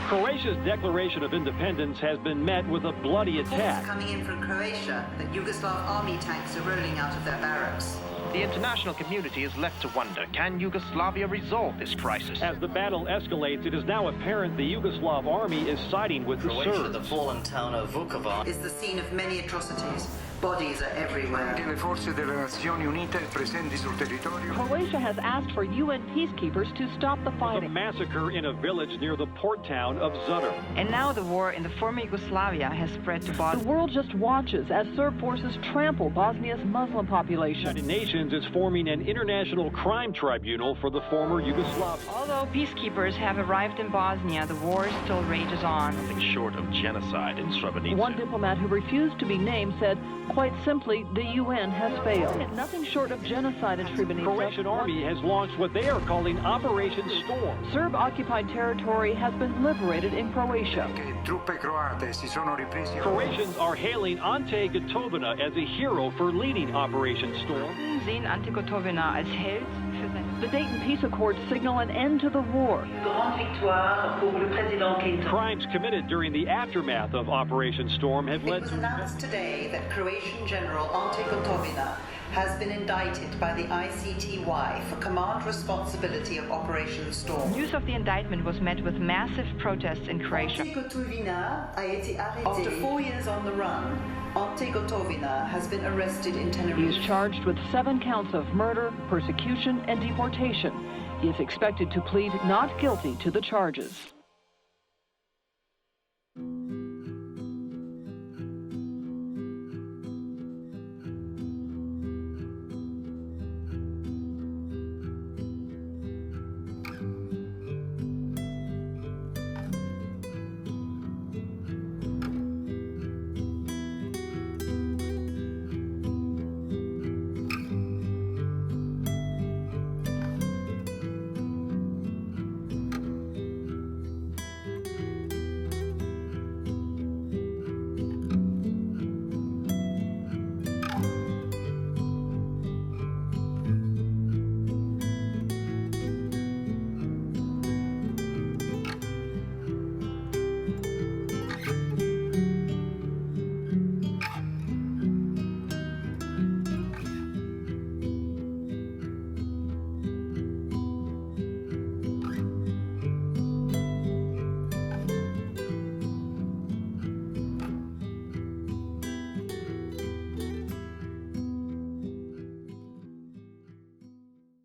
Croatia's declaration of independence has been met with a bloody attack. Coming in from Croatia, that Yugoslav army tanks are rolling out of their barracks. The international community is left to wonder, can Yugoslavia resolve this crisis? As the battle escalates, it is now apparent the Yugoslav army is siding with the Serbs. The fallen town of Vukovar is the scene of many atrocities. Bodies are everywhere. Le forze delle Nazioni Unite presenti sul territorio. Croatia has asked for UN peacekeepers to stop the fighting. A massacre in a village near the port town of Zadar. And now the war in the former Yugoslavia has spread to Bosnia. The world just watches as Serb forces trample Bosnia's Muslim The population. United Nations is forming an international crime tribunal for the former Yugoslavia. Although peacekeepers have arrived in Bosnia, the war still rages on. Nothing short of genocide in Srebrenica. One diplomat who refused to be named said, quite simply, the UN has failed. Nothing short of genocide in Srebrenica. The Croatian army has launched what they are calling Operation Storm. Serb-occupied territory has been liberated in Croatia. Truppe croate si sono ripresi. Croatians are hailing Ante Gotovina as a hero for leading Operation Storm. Sehen Ante Gotovina als Held für seine... The Dayton Peace Accords signal an end to the war. Grande victoire pour le président Clinton. Crimes committed during the aftermath of Operation Storm have It led was to... announced today that Croatian General Ante Gotovina has been indicted by the ICTY for command responsibility of Operation Storm. News of the indictment was met with massive protests in Croatia. Ante Gotovina a été arrêté. After 4 years on the run, Ante Gotovina has been arrested in Tenerife. He is charged with 7 counts of murder, persecution, and deportation. He is expected to plead not guilty to the charges.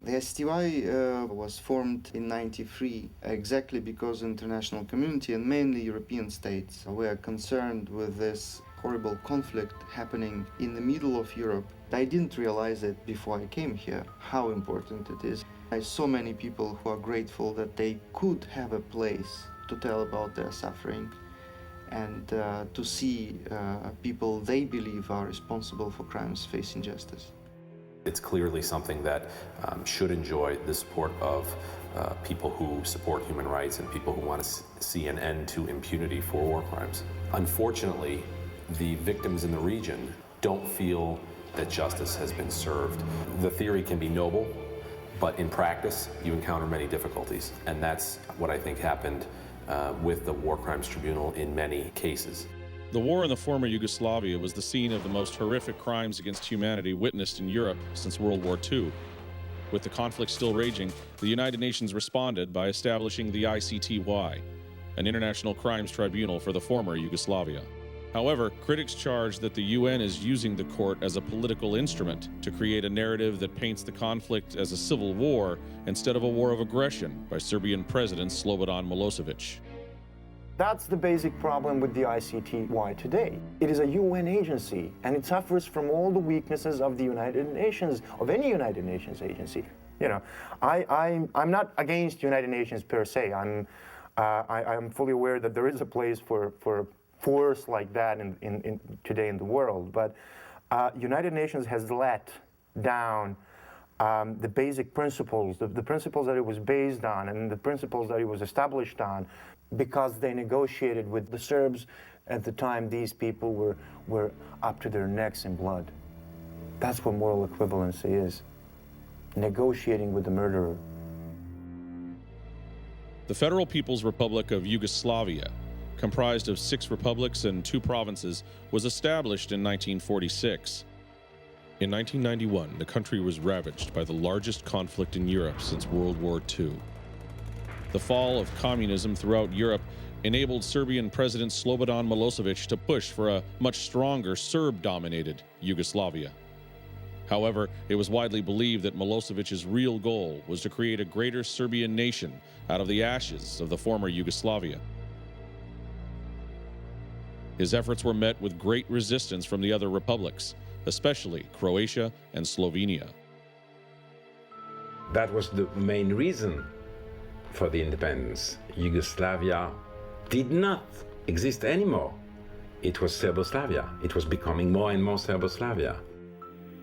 The ICTY was formed in '93 exactly because the international community and mainly European states were concerned with this horrible conflict happening in the middle of Europe. I didn't realize it before I came here, how important it is. I saw many people who are grateful that they could have a place to tell about their suffering and to see people they believe are responsible for crimes facing justice. It's clearly something that should enjoy the support of people who support human rights and people who want to see an end to impunity for war crimes. Unfortunately, the victims in the region don't feel that justice has been served. The theory can be noble, but in practice, you encounter many difficulties. And that's what I think happened with the War Crimes Tribunal in many cases. The war in the former Yugoslavia was the scene of the most horrific crimes against humanity witnessed in Europe since World War II. With the conflict still raging, the United Nations responded by establishing the ICTY, an international crimes tribunal for the former Yugoslavia. However, critics charge that the UN is using the court as a political instrument to create a narrative that paints the conflict as a civil war instead of a war of aggression by Serbian President Slobodan Milosevic. That's the basic problem with the ICTY today. It is a UN agency, and it suffers from all the weaknesses of the United Nations, of any United Nations agency. You know, I'm not against United Nations per se. I'm fully aware that there is a place for force like that in today in the world, but United Nations has let down the basic principles, the principles that it was based on and the principles that it was established on, because they negotiated with the Serbs. At the time, these people were up to their necks in blood. That's what moral equivalency is, negotiating with the murderer. The Federal People's Republic of Yugoslavia, comprised of 6 republics and 2 provinces, was established in 1946. In 1991, the country was ravaged by the largest conflict in Europe since World War II. The fall of communism throughout Europe enabled Serbian President Slobodan Milosevic to push for a much stronger Serb-dominated Yugoslavia. However, it was widely believed that Milosevic's real goal was to create a greater Serbian nation out of the ashes of the former Yugoslavia. His efforts were met with great resistance from the other republics, especially Croatia and Slovenia. That was the main reason for the independence. Yugoslavia did not exist anymore. It was Serboslavia. It was becoming more and more Serboslavia.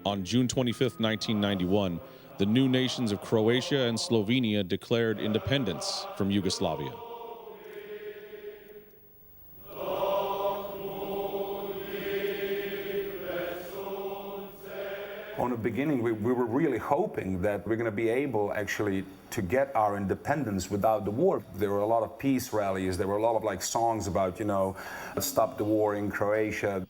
On June 25, 1991, the new nations of Croatia and Slovenia declared independence from Yugoslavia. On the beginning, we were really hoping that we're going to be able actually to get our independence without the war. There were a lot of peace rallies. There were a lot of songs about, stop the war in Croatia.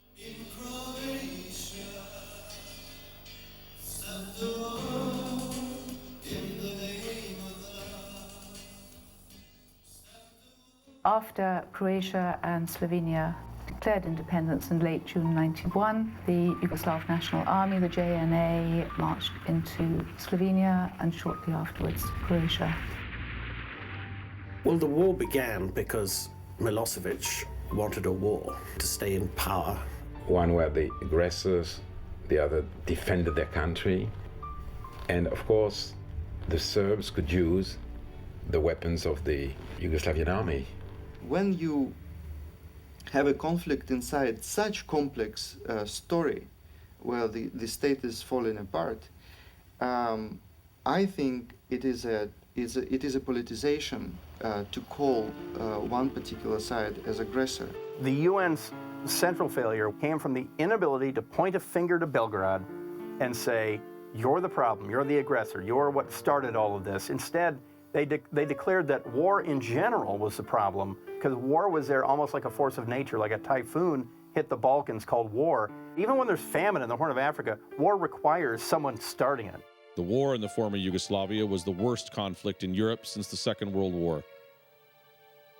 After Croatia and Slovenia declared independence in late June 91, the Yugoslav National Army, the JNA, marched into Slovenia and shortly afterwards Croatia. Well, the war began because Milosevic wanted a war to stay in power. One were the aggressors, the other defended their country, and of course the Serbs could use the weapons of the Yugoslavian army. When you have a conflict inside such complex story, where the state is falling apart, I think it is a politicization to call one particular side as aggressor. The UN's central failure came from the inability to point a finger to Belgrade and say, you're the problem, you're the aggressor, you're what started all of this. Instead, they declared that war in general was the problem, because war was there almost like a force of nature, like a typhoon hit the Balkans called war. Even when there's famine in the Horn of Africa, war requires someone starting it. The war in the former Yugoslavia was the worst conflict in Europe since the Second World War.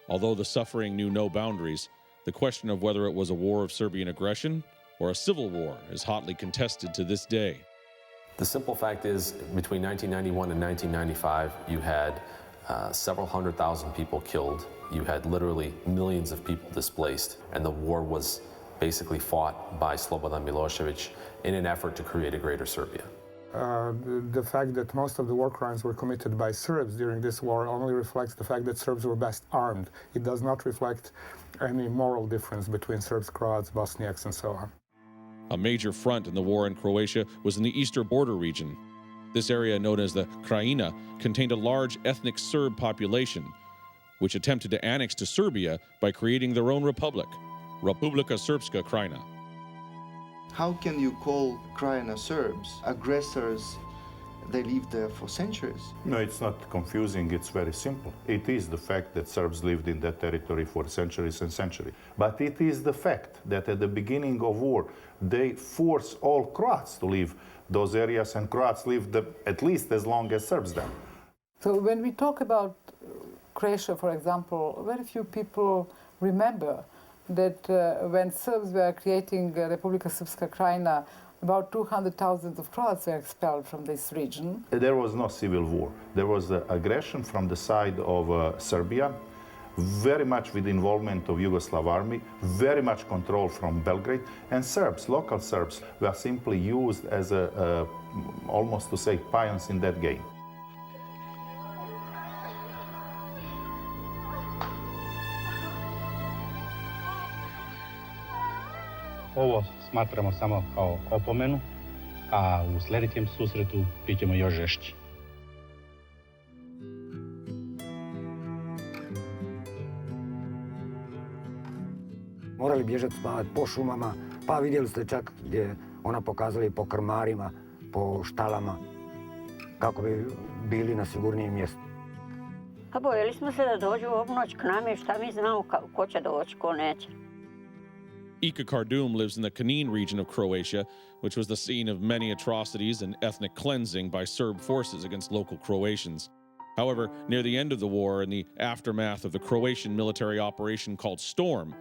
Although the suffering knew no boundaries, the question of whether it was a war of Serbian aggression or a civil war is hotly contested to this day. The simple fact is, between 1991 and 1995, you had several 100,000 people killed. You had literally millions of people displaced, and the war was basically fought by Slobodan Milosevic in an effort to create a greater Serbia. The fact that most of the war crimes were committed by Serbs during this war only reflects the fact that Serbs were best armed. It does not reflect any moral difference between Serbs, Croats, Bosniaks, and so on. A major front in the war in Croatia was in the eastern border region. This area, known as the Krajina, contained a large ethnic Serb population, which attempted to annex to Serbia by creating their own republic, Republika Srpska Krajina. How can you call Krajina Serbs aggressors? They lived there for centuries. No, it's not confusing, it's very simple. It is the fact that Serbs lived in that territory for centuries and centuries. But it is the fact that at the beginning of war, they forced all Croats to leave those areas, and Croats lived at least as long as Serbs did. So when we talk about Croatia, for example, very few people remember that when Serbs were creating Republika Srpska Krajina, about 200,000 of Croats were expelled from this region. There was no civil war. There was aggression from the side of Serbia, very much with involvement of Yugoslav army, very much control from Belgrade, and Serbs, local Serbs, were simply used as almost to say pawns in that game. Ovo smatramo samo kao opomenu, a u sljedećem susretu bit ćemo još žešći. Morali bježati spavati po šumama, pa vidjeli ste čak gdje ona pokazala i po krmarima, po štalama, kako bi bili na sigurnijem mjestu. Pa bojali smo se da dođu u obnoć k nama, šta mi znamo ko će doći, ko neće. Ika Kardum lives in the Kanin region of Croatia, which was the scene of many atrocities and ethnic cleansing by Serb forces against local Croatians. However, near the end of the war and the aftermath of the Croatian military operation called Storm,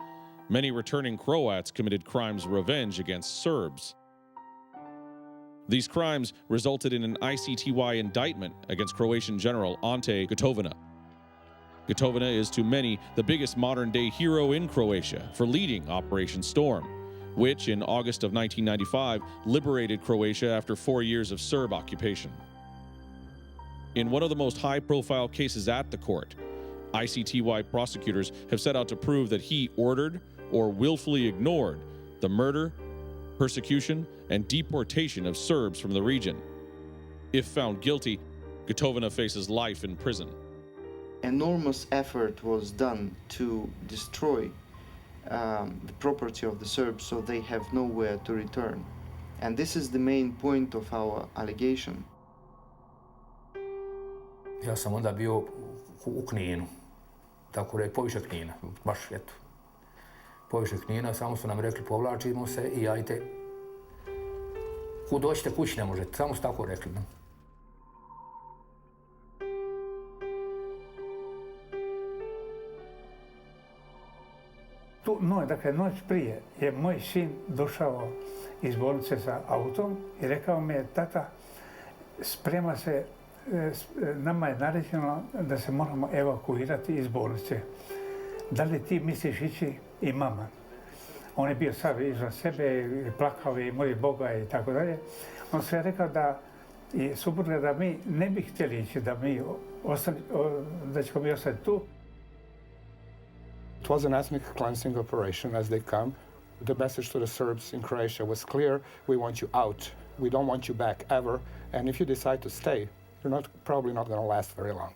many returning Croats committed crimes of revenge against Serbs. These crimes resulted in an ICTY indictment against Croatian general Ante Gotovina. Gotovina is to many the biggest modern-day hero in Croatia for leading Operation Storm, which in August of 1995 liberated Croatia after 4 years of Serb occupation. In one of the most high-profile cases at the court, ICTY prosecutors have set out to prove that he ordered or willfully ignored the murder, persecution, and deportation of Serbs from the region. If found guilty, Gotovina faces life in prison. Enormous effort was done to destroy the property of the Serbs so they have nowhere to return. And this is the main point of our allegation. Ja sam onda bio u Kninu, tako da je poviše Knina, baš eto. Poviše Knina, samo su nam rekli povlačimo se i ajte, kud doćete kući ne možete, samo su tako rekli. Dakle, noć prije je moj sin došao iz bolnice sa autom i rekao mi je, tata, sprema se, nama je naređeno da se moramo evakuirati iz bolnice. Da li ti misliš ići i mama? On je bio sav izvan sebe, plakao i molio Boga i tako dalje. On se je rekao da i supruga da mi ne bi htjeli ići, da ćemo mi ostati tu. It was an ethnic cleansing operation as they come. The message to the Serbs in Croatia was clear: we want you out. We don't want you back ever. And if you decide to stay, you're probably not going to last very long.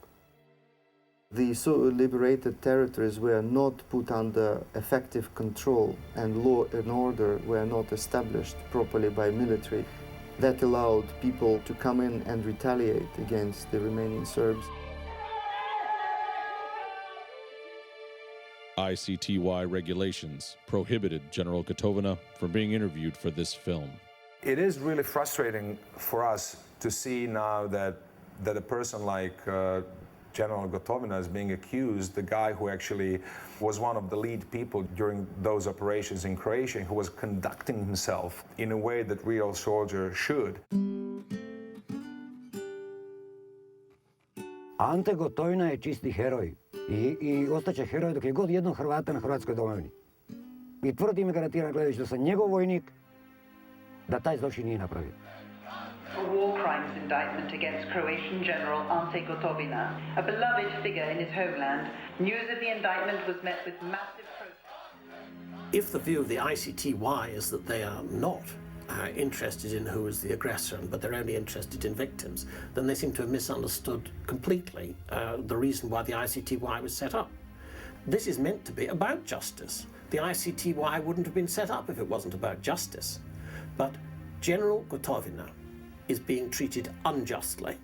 The so liberated territories were not put under effective control, and law and order were not established properly by military. That allowed people to come in and retaliate against the remaining Serbs. ICTY regulations prohibited General Gotovina from being interviewed for this film. It is really frustrating for us to see now that a person like General Gotovina is being accused, the guy who actually was one of the lead people during those operations in Croatia, who was conducting himself in a way that real soldier should. Ante Gotovina je čisti heroj i ostaće heroj dok je god jednog Hrvata na hrvatskoj domovini. I tvrdim i garantiram gledajući da sam njegov vojnik, da taj zločin nije napravio. A war crimes indictment against Croatian General Ante Gotovina, a beloved figure in his homeland. News of the indictment was met with massive protest. If the view of the ICTY is that they are not interested in who is the aggressor, but they're only interested in victims, then they seem to have misunderstood completely the reason why the ICTY was set up. This is meant to be about justice. The ICTY wouldn't have been set up if it wasn't about justice. But General Gotovina is being treated unjustly.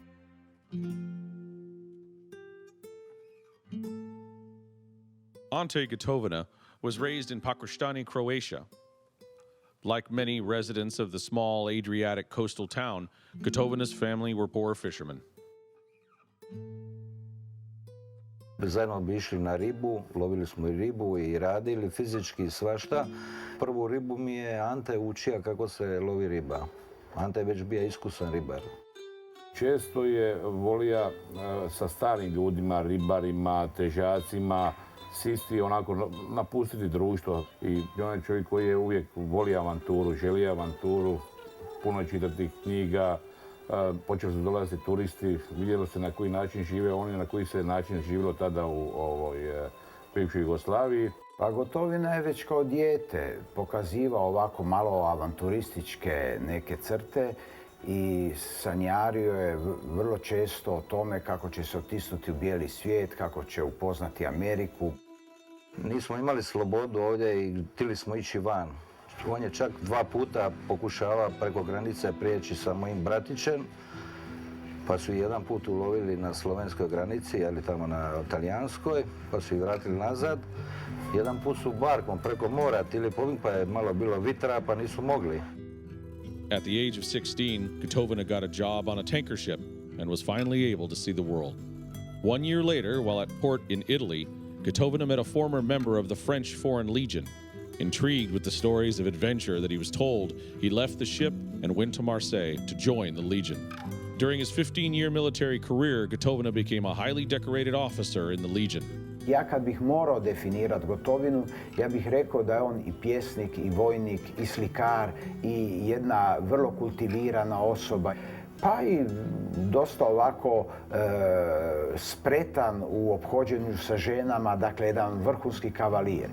Ante Gotovina was raised in Pakistani Croatia. Like many residents of the small Adriatic coastal town, Gotovina's family were poor fishermen. Zajedno bi išli na ribu, lovili smo i ribu i radili fizički svašta. Prvu ribu mi je Ante učio kako se lovi riba. Ante je već bio iskusan ribar. Često je volio sa starim ljudima, ribarima, težacima, sisti onako napustiti društvo. I on je čovjek koji je uvijek volio avanturu, želio avanturu, puno čitati knjiga. Počeli su dolaziti turisti, vidjelo se na koji način žive oni, na koji se način živjelo tada u bivšoj Jugoslaviji. Pa Gotovina je već kao dijete pokazivao ovako malo avanturističke neke crte i sanjario je vrlo često o tome kako će se otisnuti u bijeli svijet, kako će upoznati Ameriku. Nismo imali slobodu ovdje i htjeli smo ići van. On je čak 2 puta pokušavao preko granice prijeći sa mojim bratićem, Pa su jedan put ulovili na slovenskoj granici, ali tamo na talijanskoj, pa su ih vratili nazad. Jedan put su barkom preko mora tili pa je malo bilo vitra, pa nisu mogli. At the age of 16, Gotovina got a job on a tanker ship and was finally able to see the world. 1 year later, while at port in Italy, Gotovina met a former member of the French Foreign Legion. Intrigued with the stories of adventure that he was told, he left the ship and went to Marseille to join the Legion. During his 15-year military career, Gotovina became a highly decorated officer in the Legion. Ja kad bih morao definirati Gotovinu, ja bih rekao da je on i pjesnik, i vojnik, i slikar, i jedna vrlo kultivirana osoba. Pa i dosta ovako spretan u ophođenju sa ženama, dakle jedan vrhunski kavalir.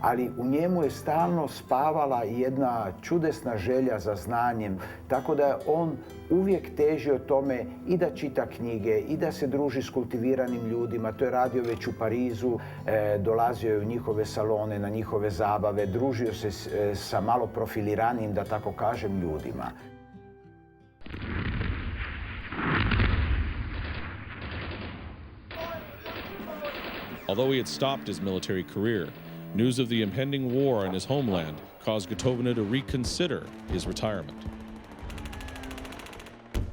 Ali u njemu je stalno spavala jedna čudesna želja za znanjem, tako da je on uvijek težio tome i da čita knjige, i da se druži s kultiviranim ljudima. To je radio već u Parizu, dolazio je u njihove salone, na njihove zabave, družio se sa malo profiliranijim, da tako kažem, ljudima. Although he had stopped his military career, news of the impending war in his homeland caused Gotovina to reconsider his retirement.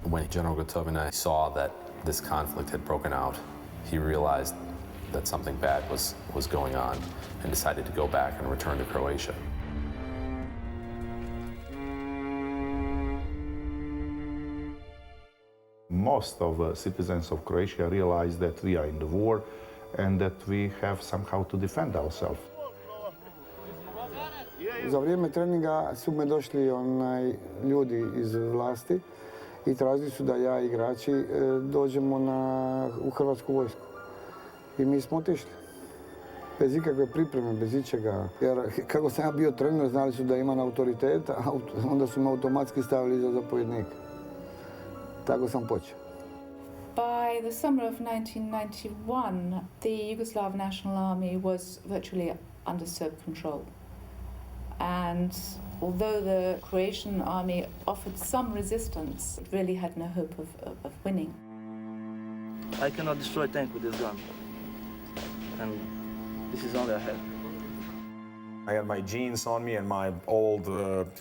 When General Gotovina saw that this conflict had broken out, he realized that something bad was going on and decided to go back and return to Croatia. Most of citizens of Croatia realize that we are in the war and that we have somehow to defend ourselves. Za vrijeme treninga su me došli ljudi iz vlasti i tražili su da ja i igrači dođemo u Hrvatsku vojsku. I mi smo otišli. Bez ikakve pripreme, bez ičega. Jer kako sam ja bio trener, znali su da imam autoritet, a onda su me automatski stavili za zapovjednika. Tako sam počeo. By the summer of 1991, the Yugoslav National Army was virtually under Serb control. And although the Croatian army offered some resistance, it really had no hope of winning. I cannot destroy a tank with this gun. And this is all I had. I had my jeans on me and my old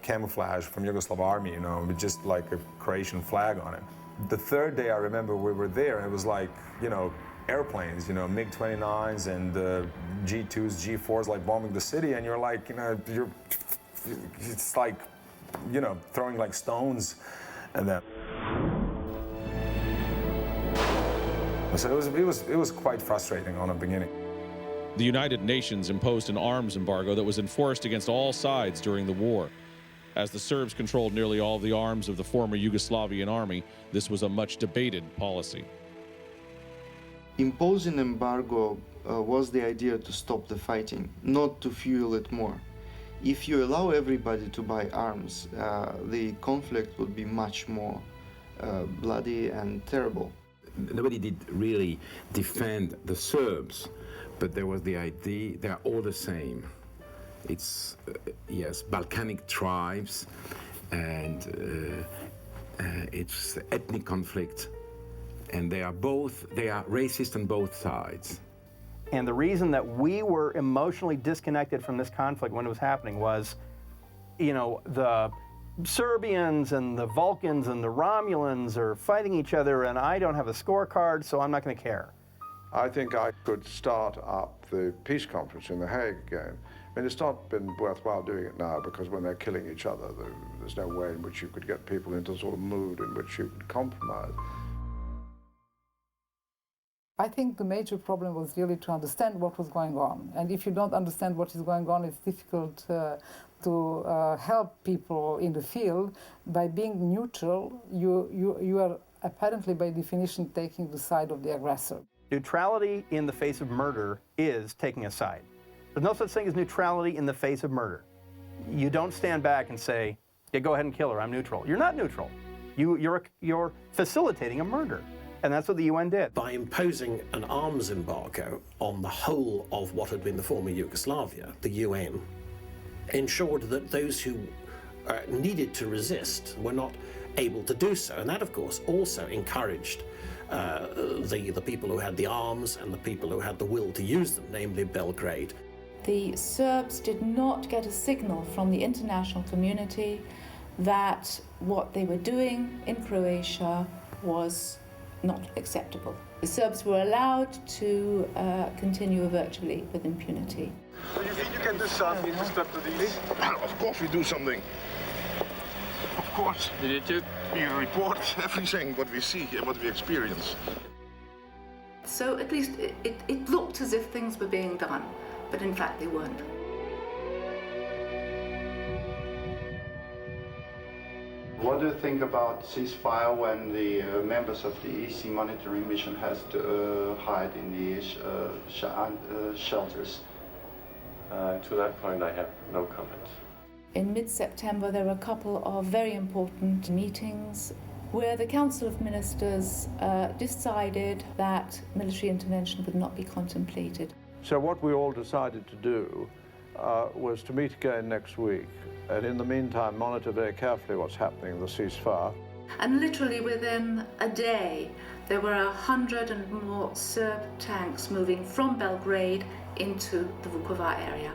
camouflage from Yugoslav army, you know, with just like a Croatian flag on it. The third day I remember we were there and it was like, you know, airplanes, you know, MiG-29s and G2s, G4s like bombing the city, and you're like, you know, it's like, you know, throwing like stones and then. So it was quite frustrating on the beginning. The United Nations imposed an arms embargo that was enforced against all sides during the war. As the Serbs controlled nearly all the arms of the former Yugoslavian army, this was a much debated policy. Imposing embargo was the idea to stop the fighting, not to fuel it more. If you allow everybody to buy arms, the conflict would be much more bloody and terrible. Nobody did really defend the Serbs, but there was the idea they are all the same. It's, yes, Balkanic tribes, and it's ethnic conflict, and they are racist on both sides. And the reason that we were emotionally disconnected from this conflict when it was happening was, you know, the Serbians and the Vulcans and the Romulans are fighting each other, and I don't have a scorecard, so I'm not going to care. I think I could start up the peace conference in The Hague again. I mean, it's not been worthwhile doing it now because when they're killing each other, there's no way in which you could get people into a sort of mood in which you could compromise. I think the major problem was really to understand what was going on. And if you don't understand what is going on, it's difficult to help people in the field. By being neutral, you are apparently by definition taking the side of the aggressor. Neutrality in the face of murder is taking a side. There's no such thing as neutrality in the face of murder. You don't stand back and say, yeah, go ahead and kill her, I'm neutral. You're not neutral. You're facilitating a murder. And that's what the UN did. By imposing an arms embargo on the whole of what had been the former Yugoslavia, the UN ensured that those who needed to resist were not able to do so. And that, of course, also encouraged the people who had the arms and the people who had the will to use them, namely Belgrade. The Serbs did not get a signal from the international community that what they were doing in Croatia was not acceptable. The Serbs were allowed to continue virtually with impunity. Do you think you can do something to stop this? Of course we do something. Of course. You need to? We report everything what we see and what we experience. So at least it looked as if things were being done, but in fact they weren't. What do you think about ceasefire when the members of the EC monitoring mission has to hide in the shelters? To that point, I have no comment. In mid-September, there were a couple of very important meetings where the Council of Ministers decided that military intervention would not be contemplated. So what we all decided to do was to meet again next week, and in the meantime monitor very carefully what's happening in the ceasefire. And literally within a day, there were 100 and more Serb tanks moving from Belgrade into the Vukovar area.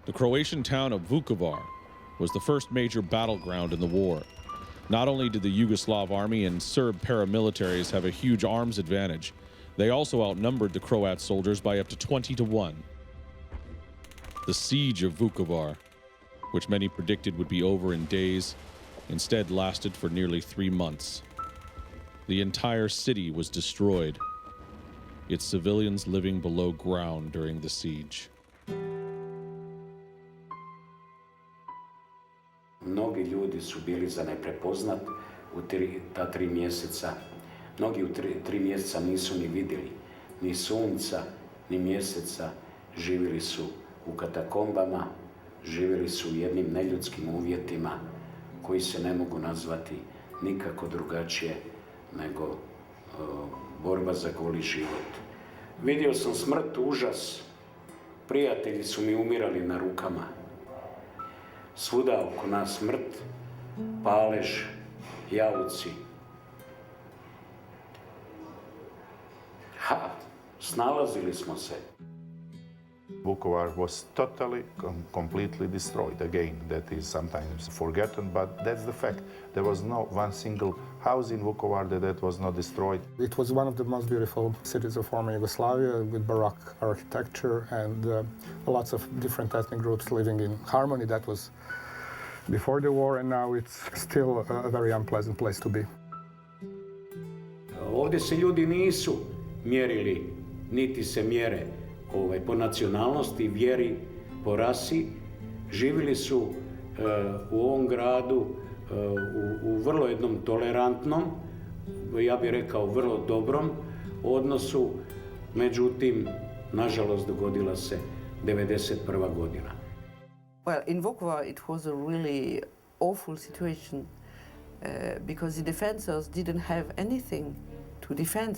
The Croatian town of Vukovar was the first major battleground in the war. Not only did the Yugoslav army and Serb paramilitaries have a huge arms advantage, they also outnumbered the Croat soldiers by up to 20-1. The siege of Vukovar, which many predicted would be over in days, instead lasted for nearly 3 months. The entire city was destroyed, its civilians living below ground during the siege. Mnogi ljudi su bili za neprepoznat u ta 3 mjeseca. Mnogi u 3 mjeseca nisu ni vidjeli ni sunca, ni mjeseca. Živjeli su u katakombama, živjeli su u jednim neljudskim uvjetima koji se ne mogu nazvati nikako drugačije nego borba za goli život. Vidio sam smrt, užas. Prijatelji su mi umirali na rukama. Svuda oko nas smrt, palež, jauci. Snalazili smo se. Vukovar was totally, completely destroyed. Again, that is sometimes forgotten, but that's the fact. There was no one single house in Vukovar that was not destroyed. It was one of the most beautiful cities of former Yugoslavia, with Baroque architecture and lots of different ethnic groups living in harmony. That was before the war, and now it's still a very unpleasant place to be. Ovdje se ljudi nisu mjerili, niti se mjere po nacionalnosti, vjeri, po rasi. Živjeli su u ovom gradu u vrlo jednom tolerantnom, ja bih rekao vrlo dobrom odnosu, međutim, nažalost, dogodila se 91. godina. Well, in Vukovar it was a really awful situation because the defenders didn't have anything to defend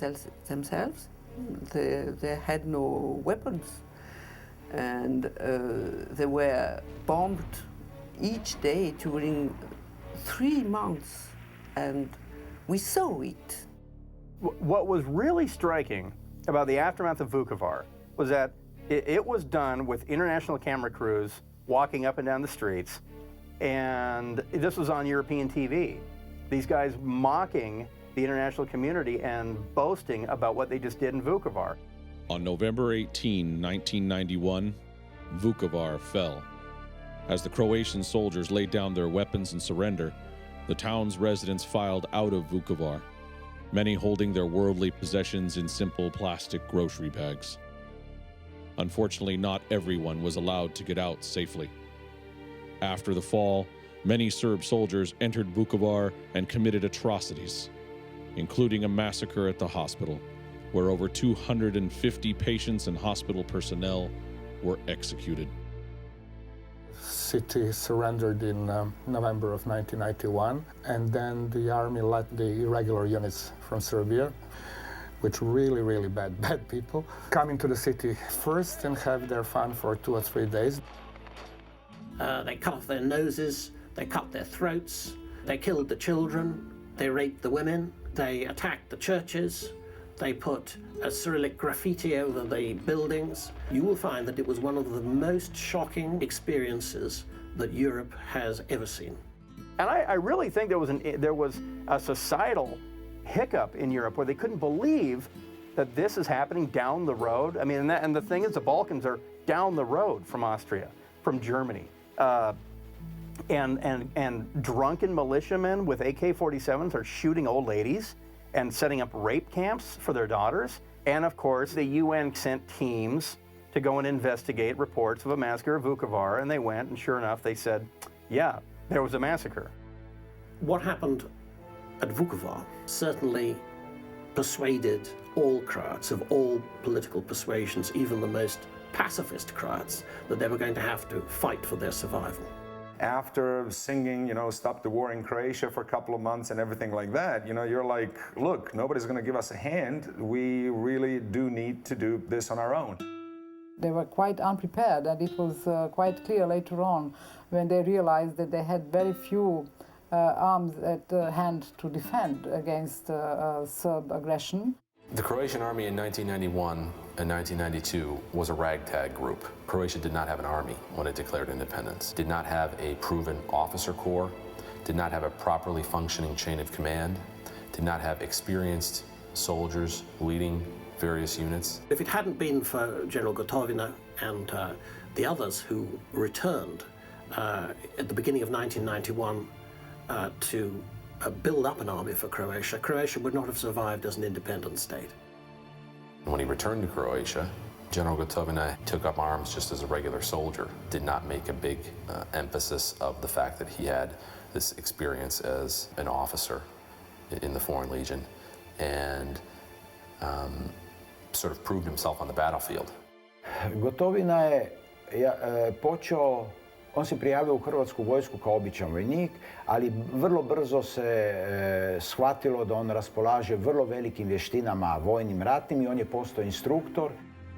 themselves. They had no weapons, and they were bombed each day during 3 months, and we saw it. What was really striking about the aftermath of Vukovar was that it was done with international camera crews walking up and down the streets, and this was on European TV. These guys mocking the international community and boasting about what they just did in Vukovar. On November 18, 1991, Vukovar fell. As the Croatian soldiers laid down their weapons and surrender, the town's residents filed out of Vukovar, many holding their worldly possessions in simple plastic grocery bags. Unfortunately, not everyone was allowed to get out safely. After the fall, many Serb soldiers entered Vukovar and committed atrocities, including a massacre at the hospital, where over 250 patients and hospital personnel were executed. City surrendered in November of 1991, and then the army let the irregular units from Serbia, which really bad people, come into the city first and have their fun for 2 or 3 days. They cut off their noses, they cut their throats, They killed the children, they raped the women, they attacked the churches, they put a Cyrillic graffiti over the buildings. You will find that it was one of the most shocking experiences that Europe has ever seen. And I really think there was a societal hiccup in Europe where they couldn't believe that this is happening down the road. I mean, and the thing is, the Balkans are down the road from Austria, from Germany. And drunken militiamen with AK-47s are shooting old ladies and setting up rape camps for their daughters. And of course, the UN sent teams to go and investigate reports of a massacre at Vukovar, and they went, and sure enough, they said, yeah, there was a massacre. What happened at Vukovar certainly persuaded all Croats of all political persuasions, even the most pacifist Croats, that they were going to have to fight for their survival. After singing, stop the war in Croatia for a couple of months and everything like that, you're like, look, nobody's going to give us a hand. We really do need to do this on our own. They were quite unprepared, and it was quite clear later on when they realized that they had very few arms at hand to defend against Serb aggression. The Croatian army in 1991 and 1992 was a ragtag group. Croatia did not have an army when it declared independence, did not have a proven officer corps, did not have a properly functioning chain of command, did not have experienced soldiers leading various units. If it hadn't been for General Gotovina and the others who returned at the beginning of 1991 to build up an army for Croatia, Croatia would not have survived as an independent state. When he returned to Croatia, General Gotovina took up arms just as a regular soldier, did not make a big emphasis of the fact that he had this experience as an officer in the Foreign Legion, and sort of proved himself on the battlefield. Gotovina je počeo, on se prijavio u Hrvatsku vojsku kao običan vojnik, ali vrlo brzo se shvatilo da on raspolaže vrlo velikim vještinama vojnim ratnim i on je postao instruktor.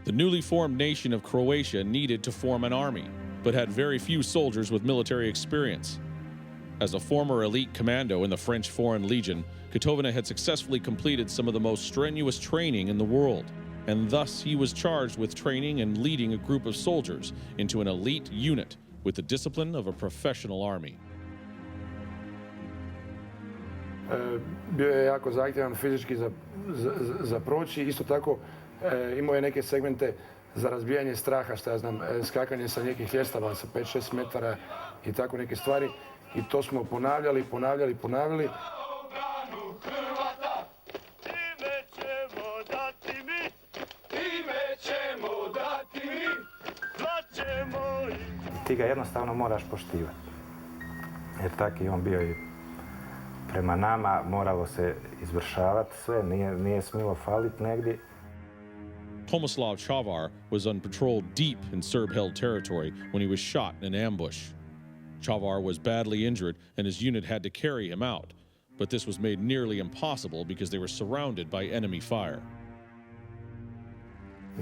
The newly formed nation of Croatia needed to form an army, but had very few soldiers with military experience. As a former elite commando in the French Foreign Legion, Gotovina had successfully completed some of the most strenuous training in the world, and thus he was charged with training and leading a group of soldiers into an elite unit with the discipline of a professional army. Bio je jako zahtjevan fizički za proći, isto tako imao je neke segmente za razbijanje straha, šta ja znam, skakanje sa nekih ljestava sa 5-6 metara i tako neke stvari. I to smo ponavljali. Ti ga jednostavno moraš poštivati. Jer tak i on bio i prema nama, moralo se izvršavati sve, nije smilo faliti negdje. Tomislav Čavar was on patrol deep in Serb-held territory when he was shot in an ambush. Čavar was badly injured and his unit had to carry him out, but this was made nearly impossible because they were surrounded by enemy fire.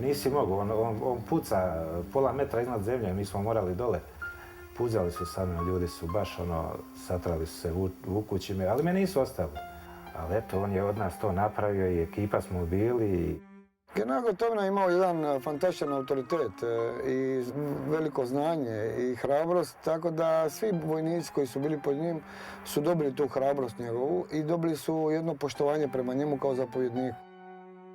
Nisi mogao, on puca pola metra iznad zemlje, mi smo morali dole. Puzali su sa mnom, ljudi su baš satrali su se, vukući me, ali me nisu ostavili. Ali eto, on je od nas to napravio i ekipa smo bili. General Gotovina je imao jedan fantastičan autoritet i veliko znanje i hrabrost, tako da svi vojnici koji su bili pod njim su dobili tu hrabrost njegovu i dobili su jedno poštovanje prema njemu kao zapovjedniku.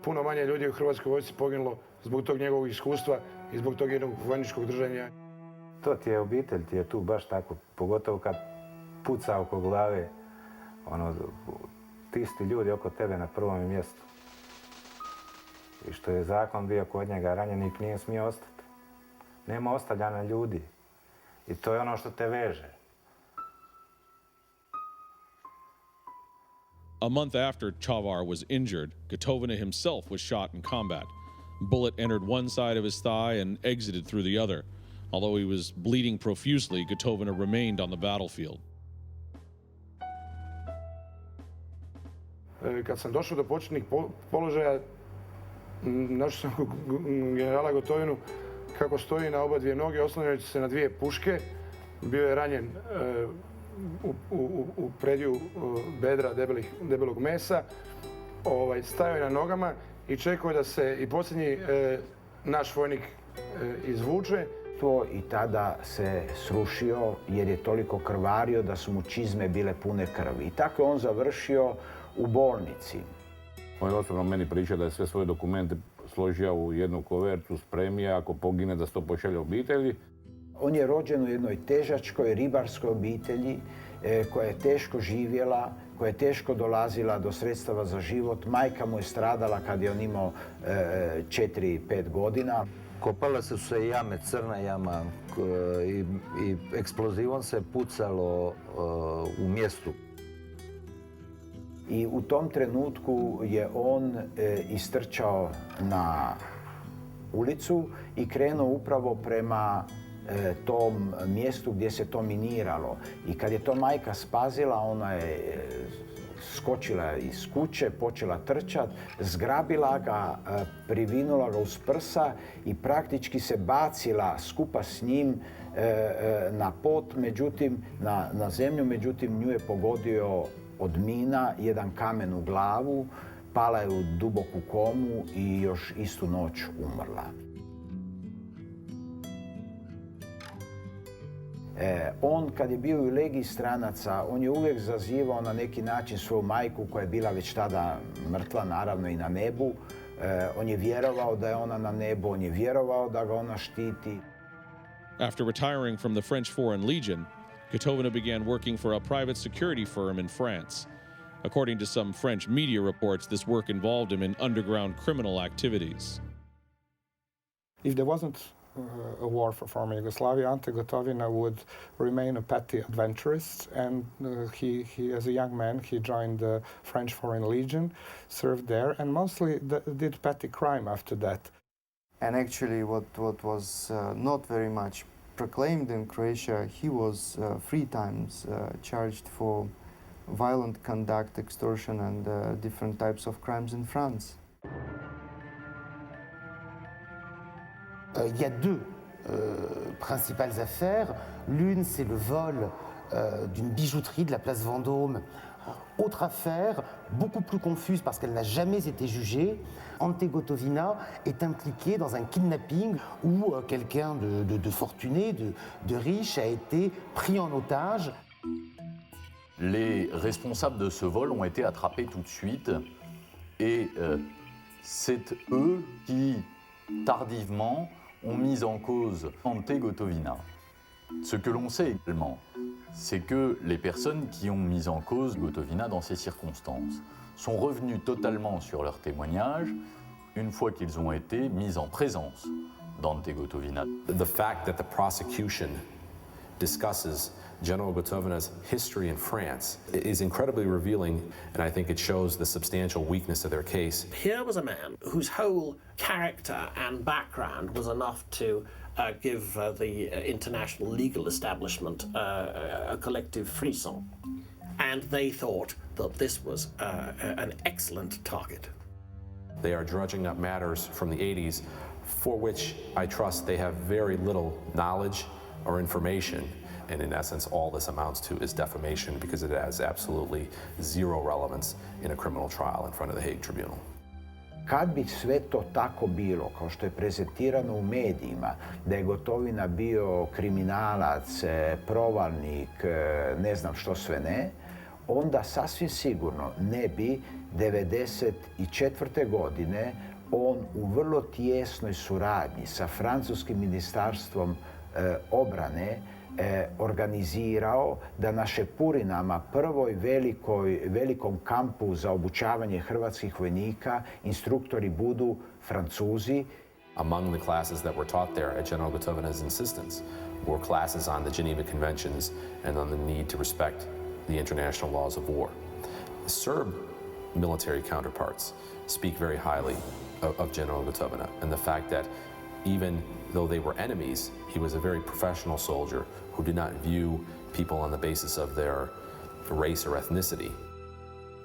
Puno manje ljudi u Hrvatskoj vojsci poginulo zbog tog njegovog iskustva i zbog tog jednog vojničkog držanja. To ti je obitelj, ti je tu baš tako, pogotovo kad puca oko glave, ti isti ljudi oko tebe na prvom mjestu. I što je zakon bio kod njega, ranjenik nije smio ostati. Nema ostavljanja ljudi. I to je ono što te veže. A month after Čavar was injured, Gotovina himself was shot in combat. A bullet entered one side of his thigh and exited through the other. Although he was bleeding profusely, Gotovina remained on the battlefield. Kad sam došao do početnih položaja, našao sam generala Gotovinu kako stoji na oba dvije noge, oslanjajući se na dvije puške. Bio je ranjen u predju bedra debelog mesa, stajao je na nogama i čekao da se i posljednji naš vojnik izvuče. To i tada se srušio jer je toliko krvario da su mu čizme bile pune krvi. I tako je on završio u bolnici. On je osobno meni pričao da je sve svoje dokumente složio u jednu kovertu, spremio, ako pogine da se to pošalje obitelji. On je rođen u jednoj težačkoj ribarskoj obitelji koja je teško živjela, koja je teško dolazila do sredstava za život. Majka mu je stradala kad je on imao 4-5 godina. Kopale su se jame, crna jama i eksplozivom se pucalo u mjestu. I u tom trenutku je on istrčao na ulicu i krenuo upravo prema tom mjestu gdje se to miniralo. I kad je to majka spazila, ona je skočila iz kuće, počela trčat, zgrabila ga, privinula ga uz prsa i praktički se bacila skupa s njim na pod, međutim, na zemlju, međutim nju je pogodio od mina jedan kamen u glavu, pala je u duboku komu i još istu noć umrla. On, kad je bio u legiji stranaca, on je uvijek zazivao na neki način svoju majku koja je bila već tada mrtva, naravno i na nebu. On je vjerovao da je ona na nebu, on je vjerovao da ga ona štiti. After retiring from the French Foreign Legion, Gotovina began working for a private security firm in France. According to some French media reports, this work involved him in underground criminal activities. If there wasn't a war for former Yugoslavia, Ante Gotovina would remain a petty adventurist, and he, as a young man, he joined the French Foreign Legion, served there, and mostly did petty crime after that. And actually what was not very much proclaimed in Croatia, he was 3 times charged for violent conduct, extortion, and different types of crimes in France. Il y a 2 principales affaires. L'une, c'est le vol d'une bijouterie de la place Vendôme. Autre affaire, beaucoup plus confuse parce qu'elle n'a jamais été jugée. Ante Gotovina est impliqué dans un kidnapping où quelqu'un de fortuné, de riche, a été pris en otage. Les responsables de ce vol ont été attrapés tout de suite et c'est eux qui, tardivement, ont mis en cause Ante Gotovina. Ce que l'on sait également, c'est que les personnes qui ont mis en cause Gotovina dans ces circonstances sont revenus totalement sur leur témoignage une fois qu'ils ont été mis en présence d'Ante Gotovina. The fact that the prosecution discusses General Gotovina's history in France is incredibly revealing, and I think it shows the substantial weakness of their case. Here was a man whose whole character and background was enough to give the international legal establishment a collective frisson. And they thought that this was an excellent target. They are drudging up matters from the 80s for which I trust they have very little knowledge or information. And in essence, all this amounts to is defamation because it has absolutely zero relevance in a criminal trial in front of the Hague Tribunal. Kad bi sve to tako bilo, kao što je prezentirano u medijima, da je Gotovina bio kriminalac, provalnik, ne znam što sve ne, onda sasvim sigurno ne bi 1994. godine on u vrlo tijesnoj suradnji sa francuskim ministarstvom obrane organizirao da na Šepurinama, prvoj velikom kampu za obučavanje hrvatskih vojnika, instruktori budu Francuzi. Among the classes that were taught there at General Gotovina's insistence were classes on the Geneva Conventions and on the need to respect the international laws of war. Serb military counterparts speak very highly of General Gotovina and the fact that even though they were enemies, he was a very professional soldier who did not view people on the basis of their race or ethnicity.